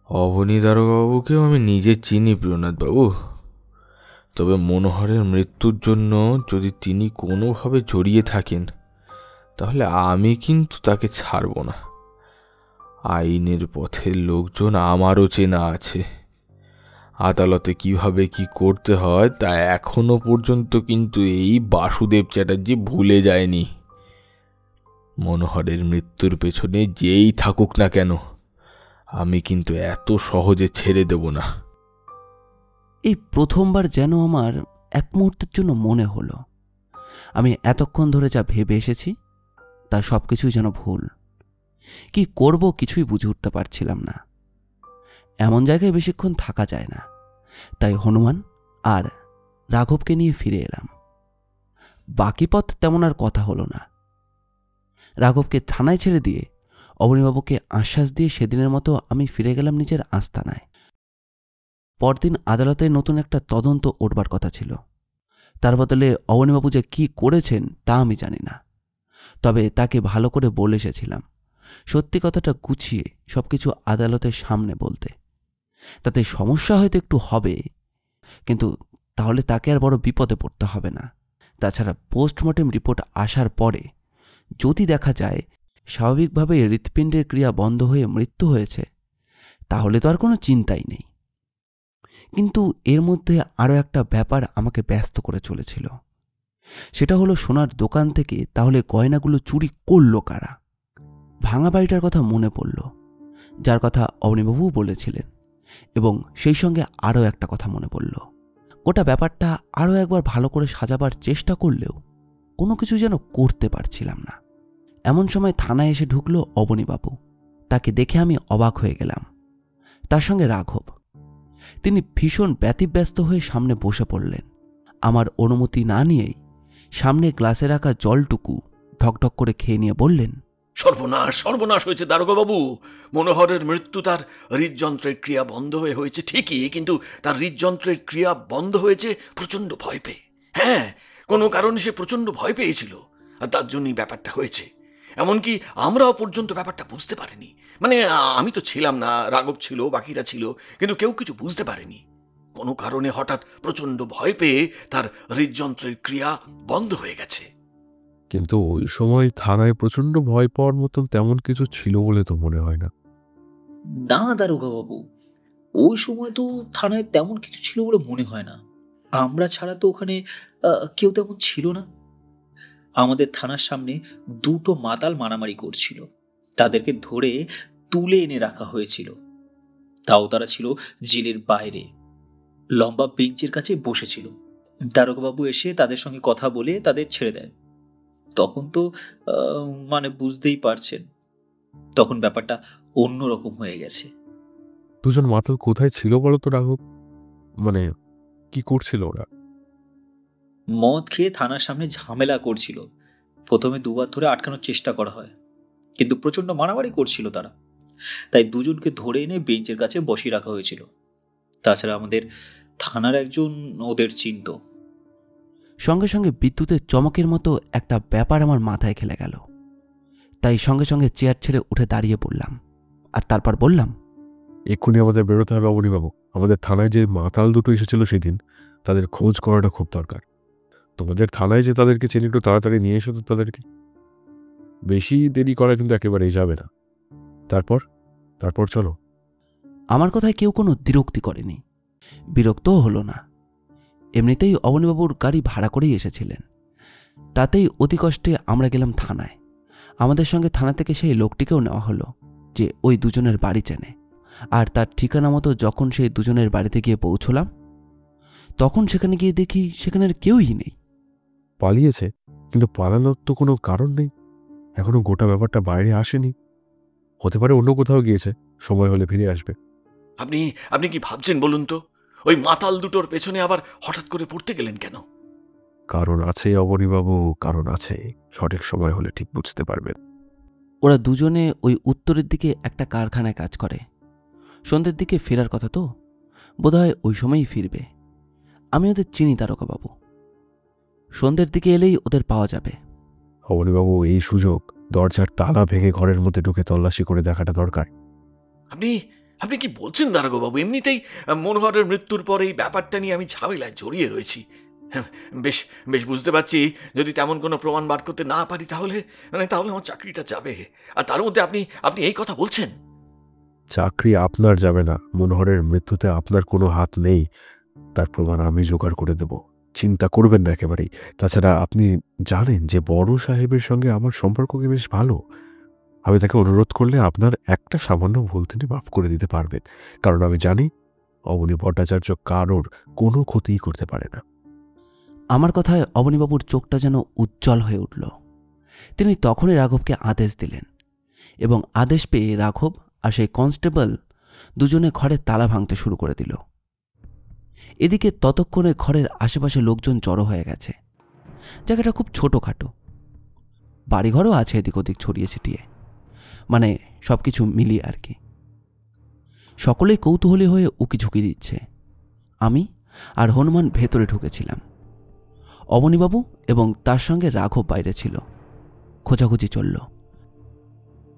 H: অবনী দারোগাবাবুকেও আমি নিজে চিনি প্রিয়নাথ বাবু, তবে মনোহরের মৃত্যুর জন্য যদি তিনি কোনোভাবে জড়িয়ে থাকেন তাহলে আমি কিন্তু তাকে ছাড়ব না। আইনের পথের লোকজন আমারও চেনা আছে। আদালতে কিভাবে কি করতে হয় তা এখনো পর্যন্ত কিন্তু এই বাসুদেব চ্যাটার্জি ভুলে যায়নি। মনোহরের মৃত্যুর পেছনে যেই থাকুক না কেন, আমি কিন্তু এত সহজে ছেড়ে দেব না।
A: এই প্রথমবার যেন আমার এক মুহূর্তের জন্য মনে হলো আমি এতক্ষণ ধরে যা ভেবে এসেছি তা সব কিছুই যেন ভুল। কি করব কিছুই বুঝে উঠতে পারছিলাম না। এমন জায়গায় বেশিক্ষণ থাকা যায় না, তাই হনুমান আর রাঘবকে নিয়ে ফিরে এলাম। বাকি পথ তেমন আর কথা হলো না। রাঘবকে থানায় ছেড়ে দিয়ে অবনীবাবুকে আশ্বাস দিয়ে সেদিনের মতো আমি ফিরে গেলাম নিজের আস্তানায়। পরদিন আদালতে নতুন একটা তদন্ত উঠবার কথা ছিল। তার বদলে অবনীবাবু যে কী করেছেন তা আমি জানি না, তবে তাকে ভালো করে বলে এসেছিলাম সত্যি কথাটা গুছিয়ে সবকিছু আদালতের সামনে বলতে। তাতে সমস্যা হয়তো একটু হবে, কিন্তু তাহলে তাকে আর বড় বিপদে পড়তে হবে না। তাছাড়া পোস্টমর্টেম রিপোর্ট আসার পরে যদি দেখা যায় স্বাভাবিকভাবে হৃৎপিণ্ডের ক্রিয়া বন্ধ হয়ে মৃত্যু হয়েছে, তাহলে তো আর কোনো চিন্তাই নেই। কিন্তু এর মধ্যে আরও একটা ব্যাপার আমাকে ব্যস্ত করে চলেছিল। সেটা হলো সোনার দোকান থেকে তাহলে গয়নাগুলো চুরি করল কারা। ভাঙা বাড়িটার কথা মনে পড়ল, যার কথা অবনীবাবু বলেছিলেন, এবং সেই সঙ্গে আরও একটা কথা মনে পড়ল। গোটা ব্যাপারটা আরও একবার ভালো করে সাজাবার চেষ্টা করলেও কোনো কিছু যেন করতে পারছিলাম না। এমন সময় থানায় এসে ঢুকলো অবনীবাবু। তাকে দেখে আমি অবাক হয়ে গেলাম। তার সঙ্গে রাঘব। তিনি ভীষণ ব্যতিব্যস্ত হয়ে সামনে বসে পড়লেন। আমার অনুমতি না নিয়েই সামনে গ্লাসে রাখা জলটুকু ঢকঢক করে খেয়ে নিয়ে বললেন,
D: সর্বনাশ, সর্বনাশ হয়েছে দারোগাবাবু। মনোহরের মৃত্যু তার হৃদযন্ত্রের ক্রিয়া বন্ধ হয়ে হয়েছে ঠিকই, কিন্তু তার হৃদযন্ত্রের ক্রিয়া বন্ধ হয়েছে প্রচণ্ড ভয় পেয়ে। হ্যাঁ, কোনো কারণে সে প্রচণ্ড ভয় পেয়েছিল, আর তার জন্যই ব্যাপারটা হয়েছে। এমনকি আমরাও পর্যন্ত ব্যাপারটা বুঝতে পারিনি। মানে আমি তো ছিলাম না, রাঘব ছিল, বাকিরা ছিল, কিন্তু কেউ কিছু বুঝতে পারেনি। কোনো কারণে হঠাৎ প্রচণ্ড ভয় পেয়ে তার হৃদযন্ত্রের ক্রিয়া বন্ধ হয়ে গেছে।
C: কিন্তু ওই সময় থানায় প্রচন্ড ভয় পাওয়ার মতন তেমন কিছু ছিল বলে তো মনে হয় না।
F: না দারোগা বাবু, ওই সময় তো থানায় তেমন কিছু ছিল বলে মনে হয় না। আমরা ছাড়া তো ওখানে কেউ তেমন ছিল না। আমাদের থানার সামনে দুটো মাতাল মারামারি করছিল, তাদেরকে ধরে তুলে এনে রাখা হয়েছিল। তাও তারা ছিল জেলের বাইরে, লম্বা বেঞ্চের কাছে বসেছিল। দারোগাবাবু এসে তাদের সঙ্গে কথা বলে তাদের ছেড়ে দেয়। তখন তো মানে বুঝতেই পারছেন, তখন ব্যাপারটা অন্যরকম হয়ে গেছে।
C: দুজন মাতাল কোথায় ছিল বলো তো রাঘব? মানে কি করছিল ওরা?
F: মদ খেয়ে থানার সামনে ঝামেলা করছিল। প্রথমে দুবার ধরে আটকানোর চেষ্টা করা হয়, কিন্তু প্রচণ্ড মারামারি করছিল তারা, তাই দুজনকে ধরে এনে বেঞ্চের কাছে বসিয়ে রাখা হয়েছিল। তাছাড়া আমাদের থানার একজন ওদের চিনত।
A: সঙ্গে সঙ্গে বিদ্যুতের চমকের মতো একটা ব্যাপার আমার মাথায় খেলে গেল। তাই সঙ্গে সঙ্গে চেয়ার ছেড়ে উঠে দাঁড়িয়ে পড়লাম, আর তারপর বললাম,
C: এক্ষুনি আমাদের বেরোতে হবে অবনীবাবু। আমাদের থানায় যে মাতাল দুটো এসেছিল সেদিন, তাদের খোঁজ করাটা খুব দরকার। তোমাদের থানায় যে তাদেরকে চেনে, একটু তাড়াতাড়ি নিয়ে এসো তো তাদেরকে। বেশি দেরি করা কিন্তু একেবারেই যাবে না। তারপর চলো।
A: আমার কথায় কেউ কোনো দ্বিরুক্তি করেনি, বিরক্তও হলো না। এমনিতেই অবনীবাবুর গাড়ি ভাড়া করেই এসেছিলেন। তাতেই অতি কষ্টে আমরা গেলাম থানায়। আমাদের সঙ্গে থানা থেকে সেই লোকটিকেও নেওয়া হলো, যে ওই দুজনের বাড়ি চেনে। আর তার ঠিকানা মতো যখন সেই দুজনের বাড়িতে গিয়ে পৌঁছলাম, তখন সেখানে গিয়ে দেখি সেখানের কেউই নেই।
C: পালিয়েছে? কিন্তু পালানোর তো কোনো কারণ নেই, এখনো গোটা ব্যাপারটা বাইরে আসেনি। হতে পারে অন্য কোথাও গিয়েছে, সময় হলে ফিরে আসবে।
D: আপনি কি ভাবছেন বলুন তো? ওই মাতাল দুটোর পেছনে আবার হঠাৎ করে পড়তে গেলেন কেন?
C: কারণ আছে অবনীবাবু, কারণ আছে। সঠিক সময় হলে ঠিক বুঝতে পারবেন।
A: ওরা দুজনে ওই উত্তরের দিকে একটা কারখানায় কাজ করে। সন্ধ্যের দিকে ফেরার কথা তো, বোধহয় ওই সময়ই ফিরবে। আমি ওদের চিনি দারোগাবাবু, সন্ধ্যের দিকে এলেই ওদের পাওয়া যাবে।
C: অবনীবাবু, এই সুযোগ, দরজার তালা ভেঙে ঘরের মধ্যে ঢুকে তল্লাশি করে দেখাটা দরকার।
D: আপনি কি বলছেন দারোগাবাবু? এমনিতেই মনোহরের মৃত্যুর পর এই ব্যাপারটা নিয়ে আমি ঝামেলায় জড়িয়ে রয়েছি। বেশ বেশ বুঝতে পারছি, যদি তেমন কোনো প্রমাণ বার করতে না পারি তাহলে আমার চাকরিটা যাবে। আর তার মধ্যে আপনি এই কথা বলছেন?
C: চাকরি আপনার যাবে না, মনোহরের মৃত্যুতে আপনার কোনো হাত নেই, তার প্রমাণ আমি জোগাড় করে দেব। চিন্তা করবেন না একেবারেই। তাছাড়া আপনি জানেন যে বড় সাহেবের সঙ্গে আমার সম্পর্ক কি বেশ ভালো। আমি তাকে অনুরোধ করলে আপনার একটা সামান্য ভুল তিনি মাফ করে দিতে পারবেন, কারণ আমি জানি অবনী ভট্টাচার্য কারোর কোনো ক্ষতিই করতে পারে না।
A: আমার কথায় অবনীবাবুর চোখটা যেন উজ্জ্বল হয়ে উঠল। তিনি তখনই রাঘবকে আদেশ দিলেন, এবং আদেশ পেয়ে রাঘব আর সেই কনস্টেবল দুজনে ঘরের তালা ভাঙতে শুরু করে দিল। এদিকে ততক্ষণে ঘরের আশেপাশে লোকজন জড়ো হয়ে গেছে। জায়গাটা খুব ছোটোখাটো, বাড়িঘরও আছে এদিক ওদিক ছড়িয়ে ছিটিয়ে, মানে সব কিছু মিলিয়ে আর কি। সকলেই কৌতূহলী হয়ে উকি ঝুঁকি দিচ্ছে। আমি আর হনুমান ভেতরে ঢুকেছিলাম। অবনীবাবু এবং তার সঙ্গে রাঘব বাইরে ছিল। খোঁজাখুঁজি চলল।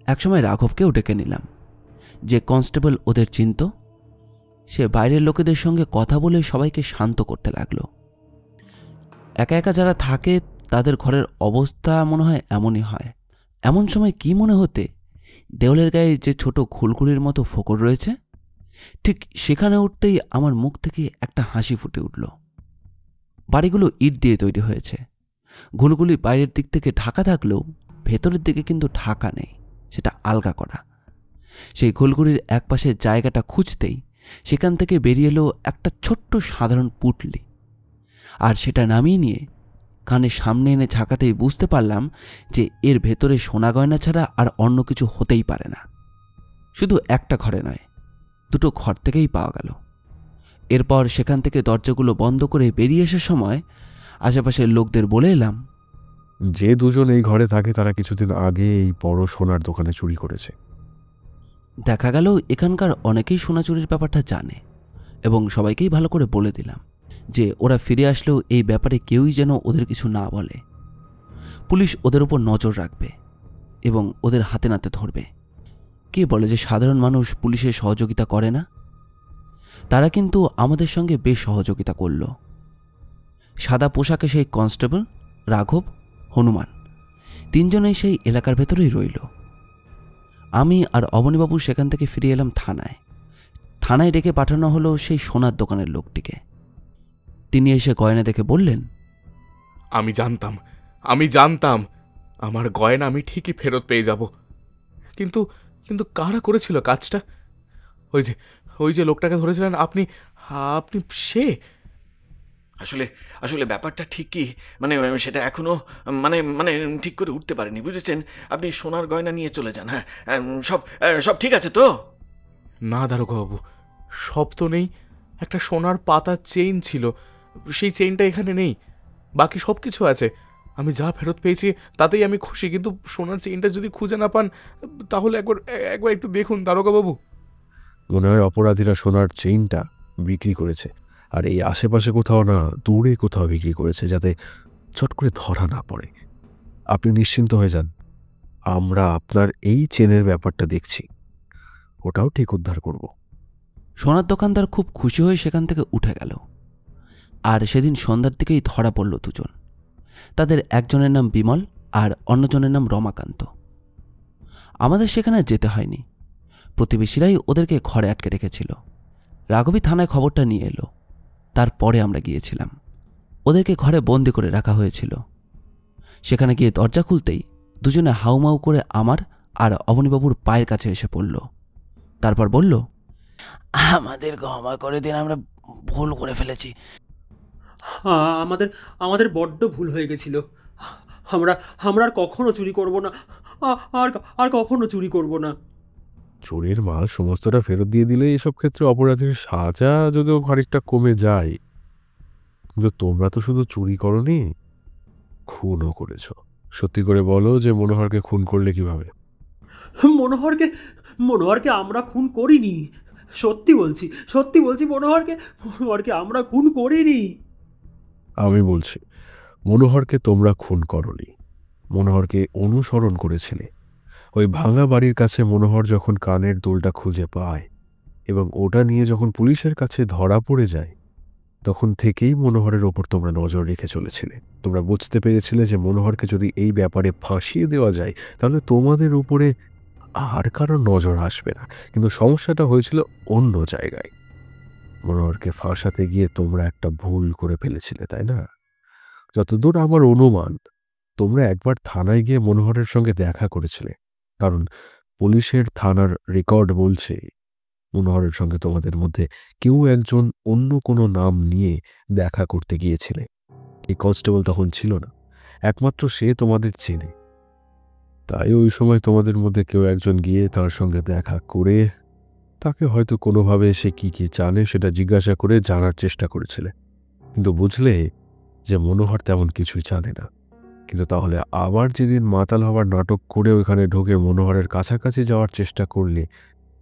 A: একসময় রাঘবকেও ডেকে নিলাম। যে কনস্টেবল ওদের চিনত, সে বাইরের লোকেদের সঙ্গে কথা বলে সবাইকে শান্ত করতে লাগলো। একা একা যারা থাকে তাদের ঘরের অবস্থা মনে হয় এমনই হয়। এমন সময় কি মনে হতে দেওয়ালের গায়ে যে ছোট ঘুলঘুলির মতো ফোকর রয়েছে, ঠিক সেখানে উঠতেই আমার মুখ থেকে একটা হাসি ফুটে উঠল। বাড়িগুলো ইট দিয়ে তৈরি হয়েছে। ঘুলগুলি বাইরের দিক থেকে ঢাকা থাকলেও ভেতরের দিকে কিন্তু ঢাকা নেই, সেটা আলগা করা। সেই ঘুলগুলির একপাশে জায়গাটা খুঁজতেই সেখান থেকে বেরিয়ে এলো একটা ছোট্ট সাধারণ পুঁটলি। আর সেটা নামিয়ে নিয়ে কানের সামনে এনে ঝাঁকাতেই বুঝতে পারলাম যে এর ভেতরে সোনা গয়না ছাড়া আর অন্য কিছু হতেই পারে না। শুধু একটা ঘরে নয়, দুটো ঘর থেকেই পাওয়া গেল। এরপর সেখান থেকে দরজাগুলো বন্ধ করে বেরিয়ে আসার সময় আশেপাশের লোকদের বলে এলাম,
C: যে দুজন এই ঘরে থাকে তারা কিছুদিন আগে এই বড় সোনার দোকানে চুরি করেছে।
A: দেখা গেল এখানকার অনেকেই সোনা চুরির ব্যাপারটা জানে, এবং সবাইকেই ভালো করে বলে দিলাম যে ওরা ফিরে আসলেও এই ব্যাপারে কেউই যেন ওদের কিছু না বলে। পুলিশ ওদের উপর নজর রাখবে এবং ওদের হাতে নাতে ধরবে। কে বলে যে সাধারণ মানুষ পুলিশের সহযোগিতা করে না? তারা কিন্তু আমাদের সঙ্গে বেশ সহযোগিতা করল। সাদা পোশাকে সেই কনস্টেবল, রাঘব, হনুমান তিনজনেই সেই এলাকার ভেতরেই রইল। আমি আর অবনীবাবু সেখান থেকে ফিরে এলাম থানায়। থানায় ডেকে পাঠানো হলো সেই সোনার দোকানের লোকটিকে। তিনি এসে গয়না দেখে বললেন,
E: আমি জানতাম আমার গয়না আমি ঠিকই ফেরত পেয়ে যাব। কিন্তু কিন্তু কারা করেছিল কাজটা? ওই যে লোকটাকে ধরেছিলেন আপনি, সে?
D: আসলে আসলে ব্যাপারটা ঠিক কি মানে সেটা এখনো মানে মানে ঠিক করে উঠতে পারেনি, বুঝেছেন? আপনি সোনার গয়না নিয়ে চলে যান। হ্যাঁ, সব ঠিক আছে তো?
E: না দারোগাবাবু, সব তো নেই। একটা সোনার পাতার চেইন ছিল, সেই চেইনটা এখানে নেই। বাকি সব কিছু আছে। আমি যা ফেরত পেয়েছি তাতেই আমি খুশি, কিন্তু সোনার চেইনটা যদি খুঁজে না পান তাহলে একবার একটু দেখুন দারোগাবাবু।
C: মনে হয় অপরাধীরা সোনার চেইনটা বিক্রি করেছে, আর এই আশেপাশে কোথাও না দূরে কোথাও বিক্রি করেছে, যাতে চট করে ধরা না পড়ে। আপনি নিশ্চিন্ত হয়ে যান, আমরা আপনার এই চেনের ব্যাপারটা দেখছি, ওটাও ঠিক উদ্ধার করব।
A: সোনার দোকানদার খুব খুশি হয়ে সেখান থেকে উঠে গেল। আর সেদিন সন্ধ্যার দিকেই ধরা পড়ল দুজন। তাদের একজনের নাম বিমল আর অন্যজনের নাম রমাকান্ত। আমাদের সেখানে যেতে হয়নি, প্রতিবেশীরাই ওদেরকে ঘরে আটকে রেখেছিল। রাঘবী থানায় খবরটা নিয়ে এলো, তারপরে আমরা গিয়েছিলাম। ওদেরকে ঘরে বন্দি করে রাখা হয়েছিল। সেখানে গিয়ে দরজা খুলতেই দুজনে হাউমাউ করে আমার আর অবনীবাবুর পায়ের কাছে এসে পড়ল। তারপর বলল, আমাদের ক্ষমা করে দিন, আমরা ভুল করে ফেলেছি।
I: হ্যাঁ, আমাদের বড্ড ভুল হয়ে গেছিল। আমরা আর কখনো চুরি করব না, আর কখনো চুরি করব না।
C: চোরের মাল সমস্তটা ফেরত দিয়ে দিলে এসব ক্ষেত্রে অপরাধীর সাজা যদিও খানিকটা কমে যায়, কিন্তু তোমরা তো শুধু চুরি করনি, খুনও করেছ। সত্যি করে বলো যে মনোহরকে খুন করলে কিভাবে?
I: মনোহরকে আমরা খুন করিনি। সত্যি বলছি মনোহরকে আমরা খুন করিনি।
C: আমি বলছি, মনোহরকে তোমরা খুন করনি, মনোহরকে অনুসরণ করেছিলে। ওই ভাঙা বাড়ির কাছে মনোহর যখন কানের দুলটা খুঁজে পায় এবং ওটা নিয়ে যখন পুলিশের কাছে ধরা পড়ে যায়, তখন থেকেই মনোহরের ওপর তোমরা নজর রেখে চলেছিলে। তোমরা বুঝতে পেরেছিলে যে মনোহরকে যদি এই ব্যাপারে ফাঁসিয়ে দেওয়া যায় তাহলে তোমাদের উপরে আর কারো নজর আসবে না। কিন্তু সমস্যাটা হয়েছিল অন্য জায়গায়। মনোহরকে ফাঁসাতে গিয়ে তোমরা একটা ভুল করে ফেলেছিলে, তাই না? যতদূর আমার অনুমান, তোমরা একবার থানায় গিয়ে মনোহরের সঙ্গে দেখা করেছিলে, কারণ পুলিশের থানার রেকর্ড বলছে মনোহরের সঙ্গে তোমাদের মধ্যে কেউ একজন অন্য কোনো নাম নিয়ে দেখা করতে গিয়েছিলে। এই কনস্টেবল তখন ছিল না, একমাত্র সে তোমাদের চেনে। তাই ওই সময় তোমাদের মধ্যে কেউ একজন গিয়ে তার সঙ্গে দেখা করে তাকে হয়তো কোনোভাবে সে কি জানে সেটা জিজ্ঞাসা করে জানার চেষ্টা করেছিলে। কিন্তু বুঝলে যে মনোহর তেমন কিছুই জানে না। কিন্তু তাহলে আবার যেদিন মাতাল হওয়ার নাটক করে ওইখানে ঢোকে মনোহরের কাছাকাছি যাওয়ার চেষ্টা করলে,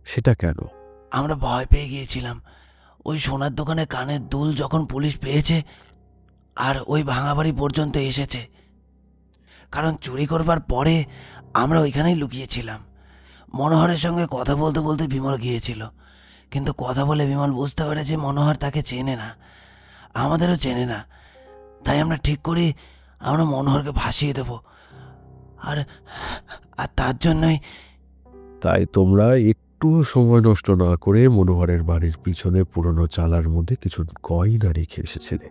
C: সেটা কেন?
A: আমরা ভয় পেয়ে গিয়েছিলাম। ওই সোনার দোকানে কানের দুল যখন পুলিশ পেয়েছে আর ওই ভাঙা বাড়ি পর্যন্ত এসেছে, কারণ চুরি করবার পরে আমরা ওইখানেই লুকিয়েছিলাম। মনোহরের সঙ্গে কথা বলতে বলতে বিমল গিয়েছিল, কিন্তু কথা বলে বিমল বুঝতে পেরেছে মনোহর তাকে চেনে না, আমাদেরও চেনে না। তাই আমরা ঠিক করি আমরা মনোহরকে ভাসিয়ে দেব, আর তার জন্যই।
C: তাই তোমরা একটু সময় নষ্ট না করে মনোহরের বাড়ির পিছনে পুরনো চালার মধ্যে কিছু গয়না রেখে এসেছিলে।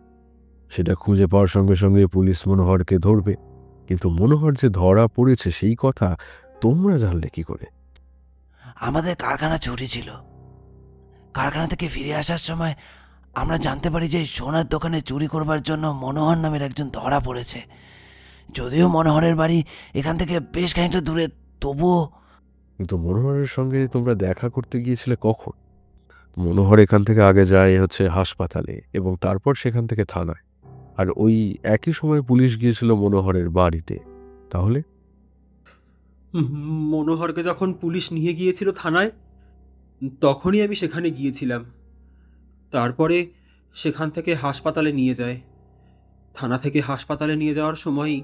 C: সেটা খুঁজে পাওয়ার সঙ্গে সঙ্গে পুলিশ মনোহরকে ধরবে, কিন্তু মনোহর যে ধরা পড়েছে সেই কথা তোমরা জানলে কি করে?
A: আমাদের কারখানা ছুটি ছিল। কারখানা থেকে ফিরে আসার সময় আমরা জানতে পারি যে সোনার দোকানে চুরি করবার জন্য মনোহর নামের একজন ধরা পড়েছে। যদিও মনোহরের বাড়ি এখান থেকে বেশ খানিকটা দূরে, তবুও।
C: কিন্তু মনোহরের সঙ্গে তোমরা দেখা করতে গিয়েছিলে কখন? মনোহর এখান থেকে আগে যায় হচ্ছে হাসপাতালে এবং তারপর সেখান থেকে থানায়, আর ওই একই সময় পুলিশ গিয়েছিল মনোহরের বাড়িতে। তাহলে
I: মনোহরকে যখন পুলিশ নিয়ে গিয়েছিল থানায়, তখনই আমি সেখানে গিয়েছিলাম। তারপরে সেখান থেকে হাসপাতালে নিয়ে যায়। থানা থেকে হাসপাতালে নিয়ে যাওয়ার সময়ই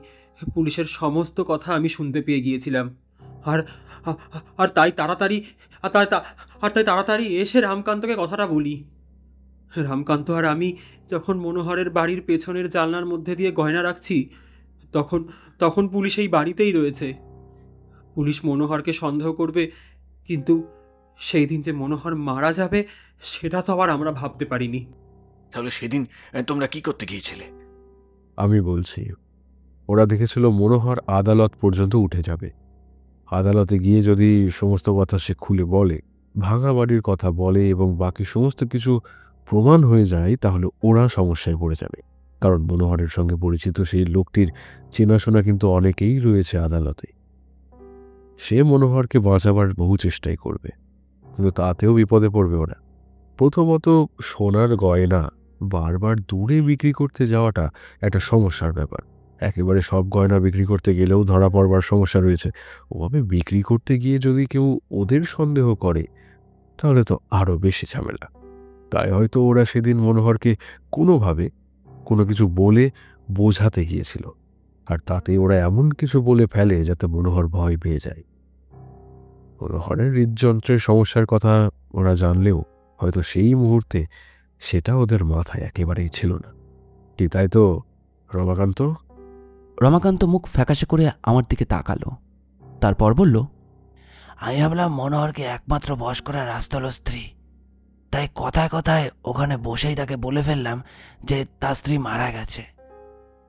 I: পুলিশের সমস্ত কথা আমি শুনতে পেয়ে গিয়েছিলাম। আর আর তাই তাড়াতাড়ি এসে রামকান্তকে কথাটা বলি। রামকান্ত আর আমি যখন মনোহরের বাড়ির পেছনের জানলার মধ্যে দিয়ে গয়না রাখছি, তখন পুলিশ এই বাড়িতেই রয়েছে। পুলিশ মনোহরকে সন্দেহ করবে, কিন্তু সেই দিন যে মনোহর মারা যাবে সেটা তো আবার আমরা ভাবতে পারিনি।
D: তাহলে সেদিন তোমরা কি করতে গিয়েছিলে?
C: আমি বলছি, ওরা দেখেছিল মনোহর আদালত পর্যন্ত উঠে যাবে। আদালতে গিয়ে যদি সমস্ত কথা সে খুলে বলে, ভাঙা বাড়ির কথা বলে এবং বাকি সমস্ত কিছু প্রমাণ হয়ে যায়, তাহলে ওরা সমস্যায় পড়ে যাবে। কারণ মনোহরের সঙ্গে পরিচিত সেই লোকটির চেনাশোনা কিন্তু অনেকেই রয়েছে আদালতে। সে মনোহরকে বাঁচাবার বহু চেষ্টাই করবে, কিন্তু তাতেও বিপদে পড়বে ওরা। প্রথমত, সোনার গয়না বারবার দূরে বিক্রি করতে যাওয়াটা একটা সমস্যার ব্যাপার। একেবারে সব গয়না বিক্রি করতে গেলেও ধরা পড়বার সমস্যা রয়েছে। ওভাবে বিক্রি করতে গিয়ে যদি কেউ ওদের সন্দেহ করে, তাহলে তো আরও বেশি ঝামেলা। তাই হয়তো ওরা সেদিন মনোহরকে কোনোভাবে কোনো কিছু বলে বোঝাতে গিয়েছিল, আর তাতে ওরা এমন কিছু বলে ফেলে যাতে মনোহর ভয় পেয়ে যায়। মনোহরের হৃদযন্ত্রের সমস্যার কথা ওরা জানলেও হয়তো সেই মুহূর্তে সেটা ওদের মাথায় একেবারেই ছিল না। কি তাই তো রমাকান্ত?
A: রমাকান্ত মুখ ফ্যাকাশে করে আমার দিকে তাকালো, তারপর বলল, আমি ভাবলাম মনোহরকে একমাত্র বশ করার রাস্তা হলো স্ত্রী, তাই কথায় কথায় ওখানে বসেই তাকে বলে ফেললাম যে তার স্ত্রী মারা গেছে।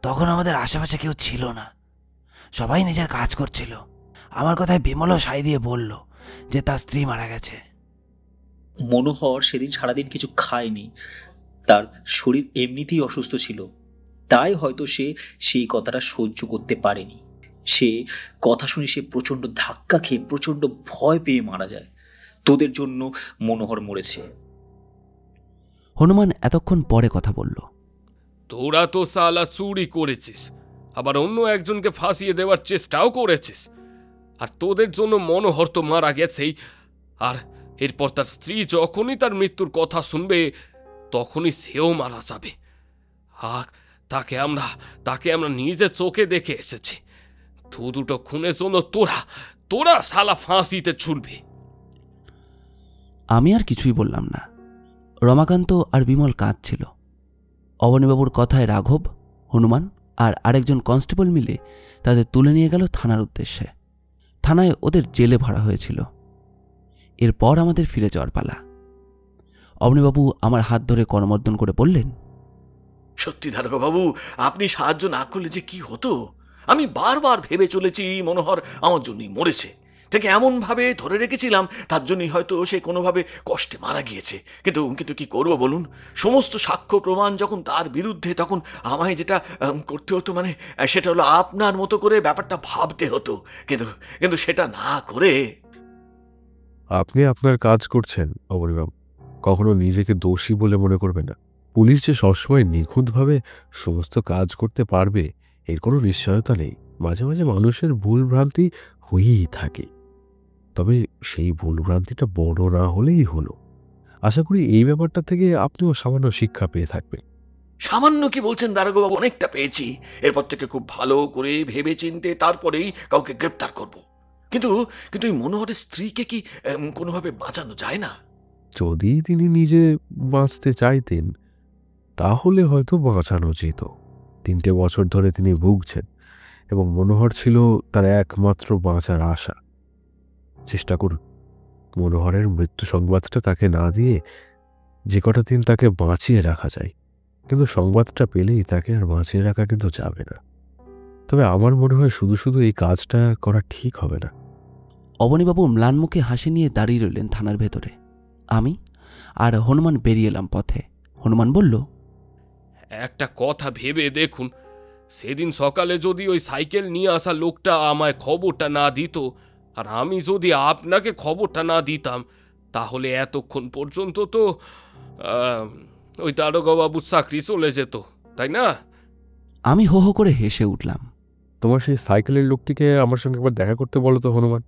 A: তখন আমাদের আশেপাশে কেউ ছিল না, সবাই নিজের কাজ করছিল। আমার কথায় বিমলও সাই দিয়ে বলল যে তার স্ত্রী মারা গেছে।
F: মনোহর সেদিন সারাদিন কিছু খায়নি, তার শরীর এমনিতেই অসুস্থ ছিল, তাই হয়তো সে সেই কথাটা সহ্য করতে পারেনি। সে কথা শুনে সে প্রচণ্ড ধাক্কা খেয়ে প্রচণ্ড ভয় পেয়ে মারা যায়। তোদের জন্য মনোহর মরেছে।
A: হনুমান এতক্ষণ পরে কথা বলল,
B: তোরা তো সালা চুরি করেছিস, আবার অন্য একজনকে ফাঁসিয়ে দেওয়ার চেষ্টাও করেছিস, আর তোদের জন্য মনোহর তো মারা গেছেই। আর এরপর তার স্ত্রী যখনই তার মৃত্যুর কথা শুনবে, তখনই সেও মারা যাবে। আর তাকে আমরা নিজের চোখে দেখে এসেছি। দুটো খুনের জন্য তোরা সালা ফাঁসিতে ঝুলবে।
A: আমি আর কিছুই বললাম না। রমাকান্ত আর বিমল কাঁদছিল। অবনীবাবুর কথায় রাঘব, হনুমান আর আরেকজন কনস্টেবল মিলে তাদের তুলে নিয়ে গেল থানার উদ্দেশ্যে। থানায় ওদের জেলে ভরা হয়েছিল। এরপর আমাদের ফিরে যাওয়ার পালা। অবনীবাবু আমার হাত ধরে করমর্দন করে বললেন,
D: সত্যি দারোগাবাবু, আপনি সাহায্য না করলে যে কি হতো। আমি বারবার ভেবে চলেছি মনোহর আমার জন্যই মরেছে, তাকে এমনভাবে ধরে রেখেছিলাম তার জন্যই হয়তো সে কোনোভাবে কষ্টে মারা গিয়েছে। কিন্তু কি করব বলুন? সমস্ত সাক্ষ্য প্রমাণ যখন তার বিরুদ্ধে, তখন আমায় যেটা করতে হতো, মানে সেটা হলো আপনার মতো করে ব্যাপারটা ভাবতে হতো। কিন্তু সেটা না করে
C: আপনি আপনার কাজ করছেন অবনীবাবু, কখনো নিজেকে দোষী বলে মনে করবেন না। পুলিশ যে সবসময় নিখুঁতভাবে সমস্ত কাজ করতে পারবে এর কোনো নিশ্চয়তা নেই। মাঝে মাঝে মানুষের ভুলভ্রান্তি হয়েই থাকে, তবে সেই ভুলভ্রান্তিটা বড় না হলেই হলো। আশা করি এই ব্যাপারটা থেকে আপনিও সামান্য শিক্ষা পেয়ে থাকবেন।
D: সামান্য কি বলছেন দারোগাবাবু, অনেকটা পেয়েছি। এরপর থেকে খুব ভালো করে ভেবে চিনতে তারপরেই কাউকে গ্রেপ্তার করব। কিন্তু এই মনোহরের স্ত্রীকে কি কোনোভাবে বাঁচানো যায় না?
C: যদি তিনি নিজে বাঁচতে চাইতেন তাহলে হয়তো বাঁচানো যেত। 3টে বছর ধরে তিনি ভুগছেন এবং মনোহর ছিল তার একমাত্র বাঁচার আশা। চেষ্টা করুন মনোহরের মৃত্যু সংবাদটা তাকে না দিয়ে যে কটা দিন তাকে বাঁচিয়ে রাখা যায়। কিন্তু সংবাদটা পেলেই তাকে আর বাঁচিয়ে রাখা কিন্তু যাবে না। তবে আমার মনে হয় শুধু শুধু এই কাজটা করা ঠিক হবে না।
A: অবনীবাবু ম্লান মুখে হাসি নিয়ে দাঁড়িয়ে রইলেন থানার ভেতরে। আমি আর হনুমান বেরিয়ে এলাম পথে। হনুমান বলল,
B: একটা কথা ভেবে দেখুন, সেদিন সকালে যদি ওই সাইকেল নিয়ে আসা লোকটা আমায় খবরটা না দিত, আর আমি যদি আপনাকে খবরটা না দিতাম, তাহলে এতক্ষণ পর্যন্ত তো ওই দারোগাবাবুর চাকরি চলে যেত, তাই না?
A: আমি হো হো করে হেসে উঠলাম।
C: তোমার সেই সাইকেলের লোকটিকে আমার সঙ্গে একবার দেখা করতে বলো তো হনুমান।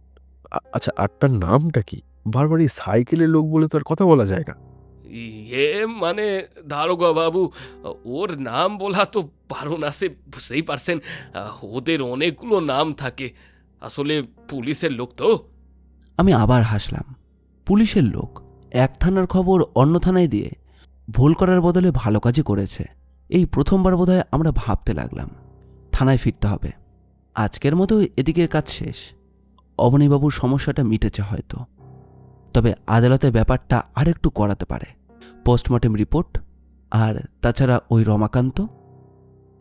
C: আচ্ছা, আর তার নামটা কি? বারবার এই সাইকেলের লোক বলে তো আর কথা বলা যায় না।
B: মানে দারোগাবাবু, ওর নাম বলা তো বারণ আছে, বুঝতেই পারছেন। ওদের অনেকগুলো নাম থাকে, আসলে পুলিশের লোক তো।
A: আমি আবার হাসলাম। পুলিশের লোক এক থানার খবর অন্য থানায় দিয়ে ভুল করার বদলে ভালো কাজই করেছে। এই প্রথমবার বোধহয় আমরা ভাবতে লাগলাম থানায় ফিরতে হবে। আজকের মতো এদিকের কাজ শেষ। অবনীবাবুর সমস্যাটা মিটেছে হয়তো, তবে আদালতে ব্যাপারটা আরেকটু করাতে পারে। পোস্টমর্টেম রিপোর্ট আর তাছাড়া ওই রমাকান্ত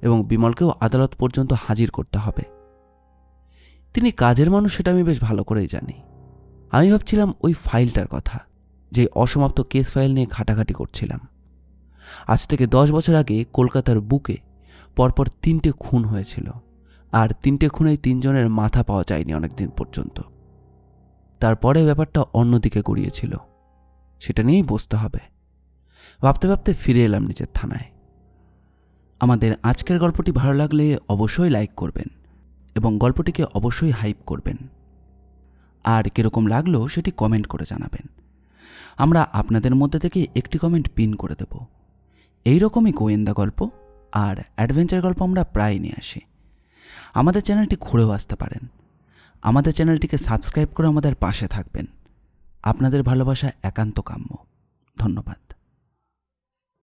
A: এবং বিমলকেও আদালত পর্যন্ত হাজির করতে হবে। তিনি কাজের মানুষ, সেটা আমি বেশ ভালো করেই জানি। আমি ভাবছিলাম ওই ফাইলটার কথা, যে অসমাপ্ত কেস ফাইল নিয়ে ঘাটাঘাটি করছিলাম। আজ থেকে 10 বছর আগে কলকাতার বুকে পরপর 3টে খুন হয়েছিল, আর 3টে খুনেই 3 জনের মাথা পাওয়া যায়নি অনেকদিন পর্যন্ত। তারপরে ব্যাপারটা অন্যদিকে গড়িয়েছিল, সেটা নিয়েই বসতে হবে। ভাবতে ভাবতে ফিরে এলাম নিজের থানায়। আমাদের আজকের গল্পটি ভালো লাগলে অবশ্যই লাইক করবেন এবং গল্পটিকে অবশ্যই হাইপ করবেন। আর কীরকম লাগলো সেটি কমেন্ট করে জানাবেন। আমরা আপনাদের মধ্যে থেকে একটি কমেন্ট পিন করে দেব। এই রকমই গোয়েন্দা গল্প আর অ্যাডভেঞ্চার গল্প আমরা প্রায় নিয়ে আসি। আমাদের চ্যানেলটি ঘুরেও আসতে পারেন। আমাদের চ্যানেলটিকে সাবস্ক্রাইব করে আমাদের পাশে থাকবেন। আপনাদের ভালোবাসা একান্ত কাম্য। ধন্যবাদ।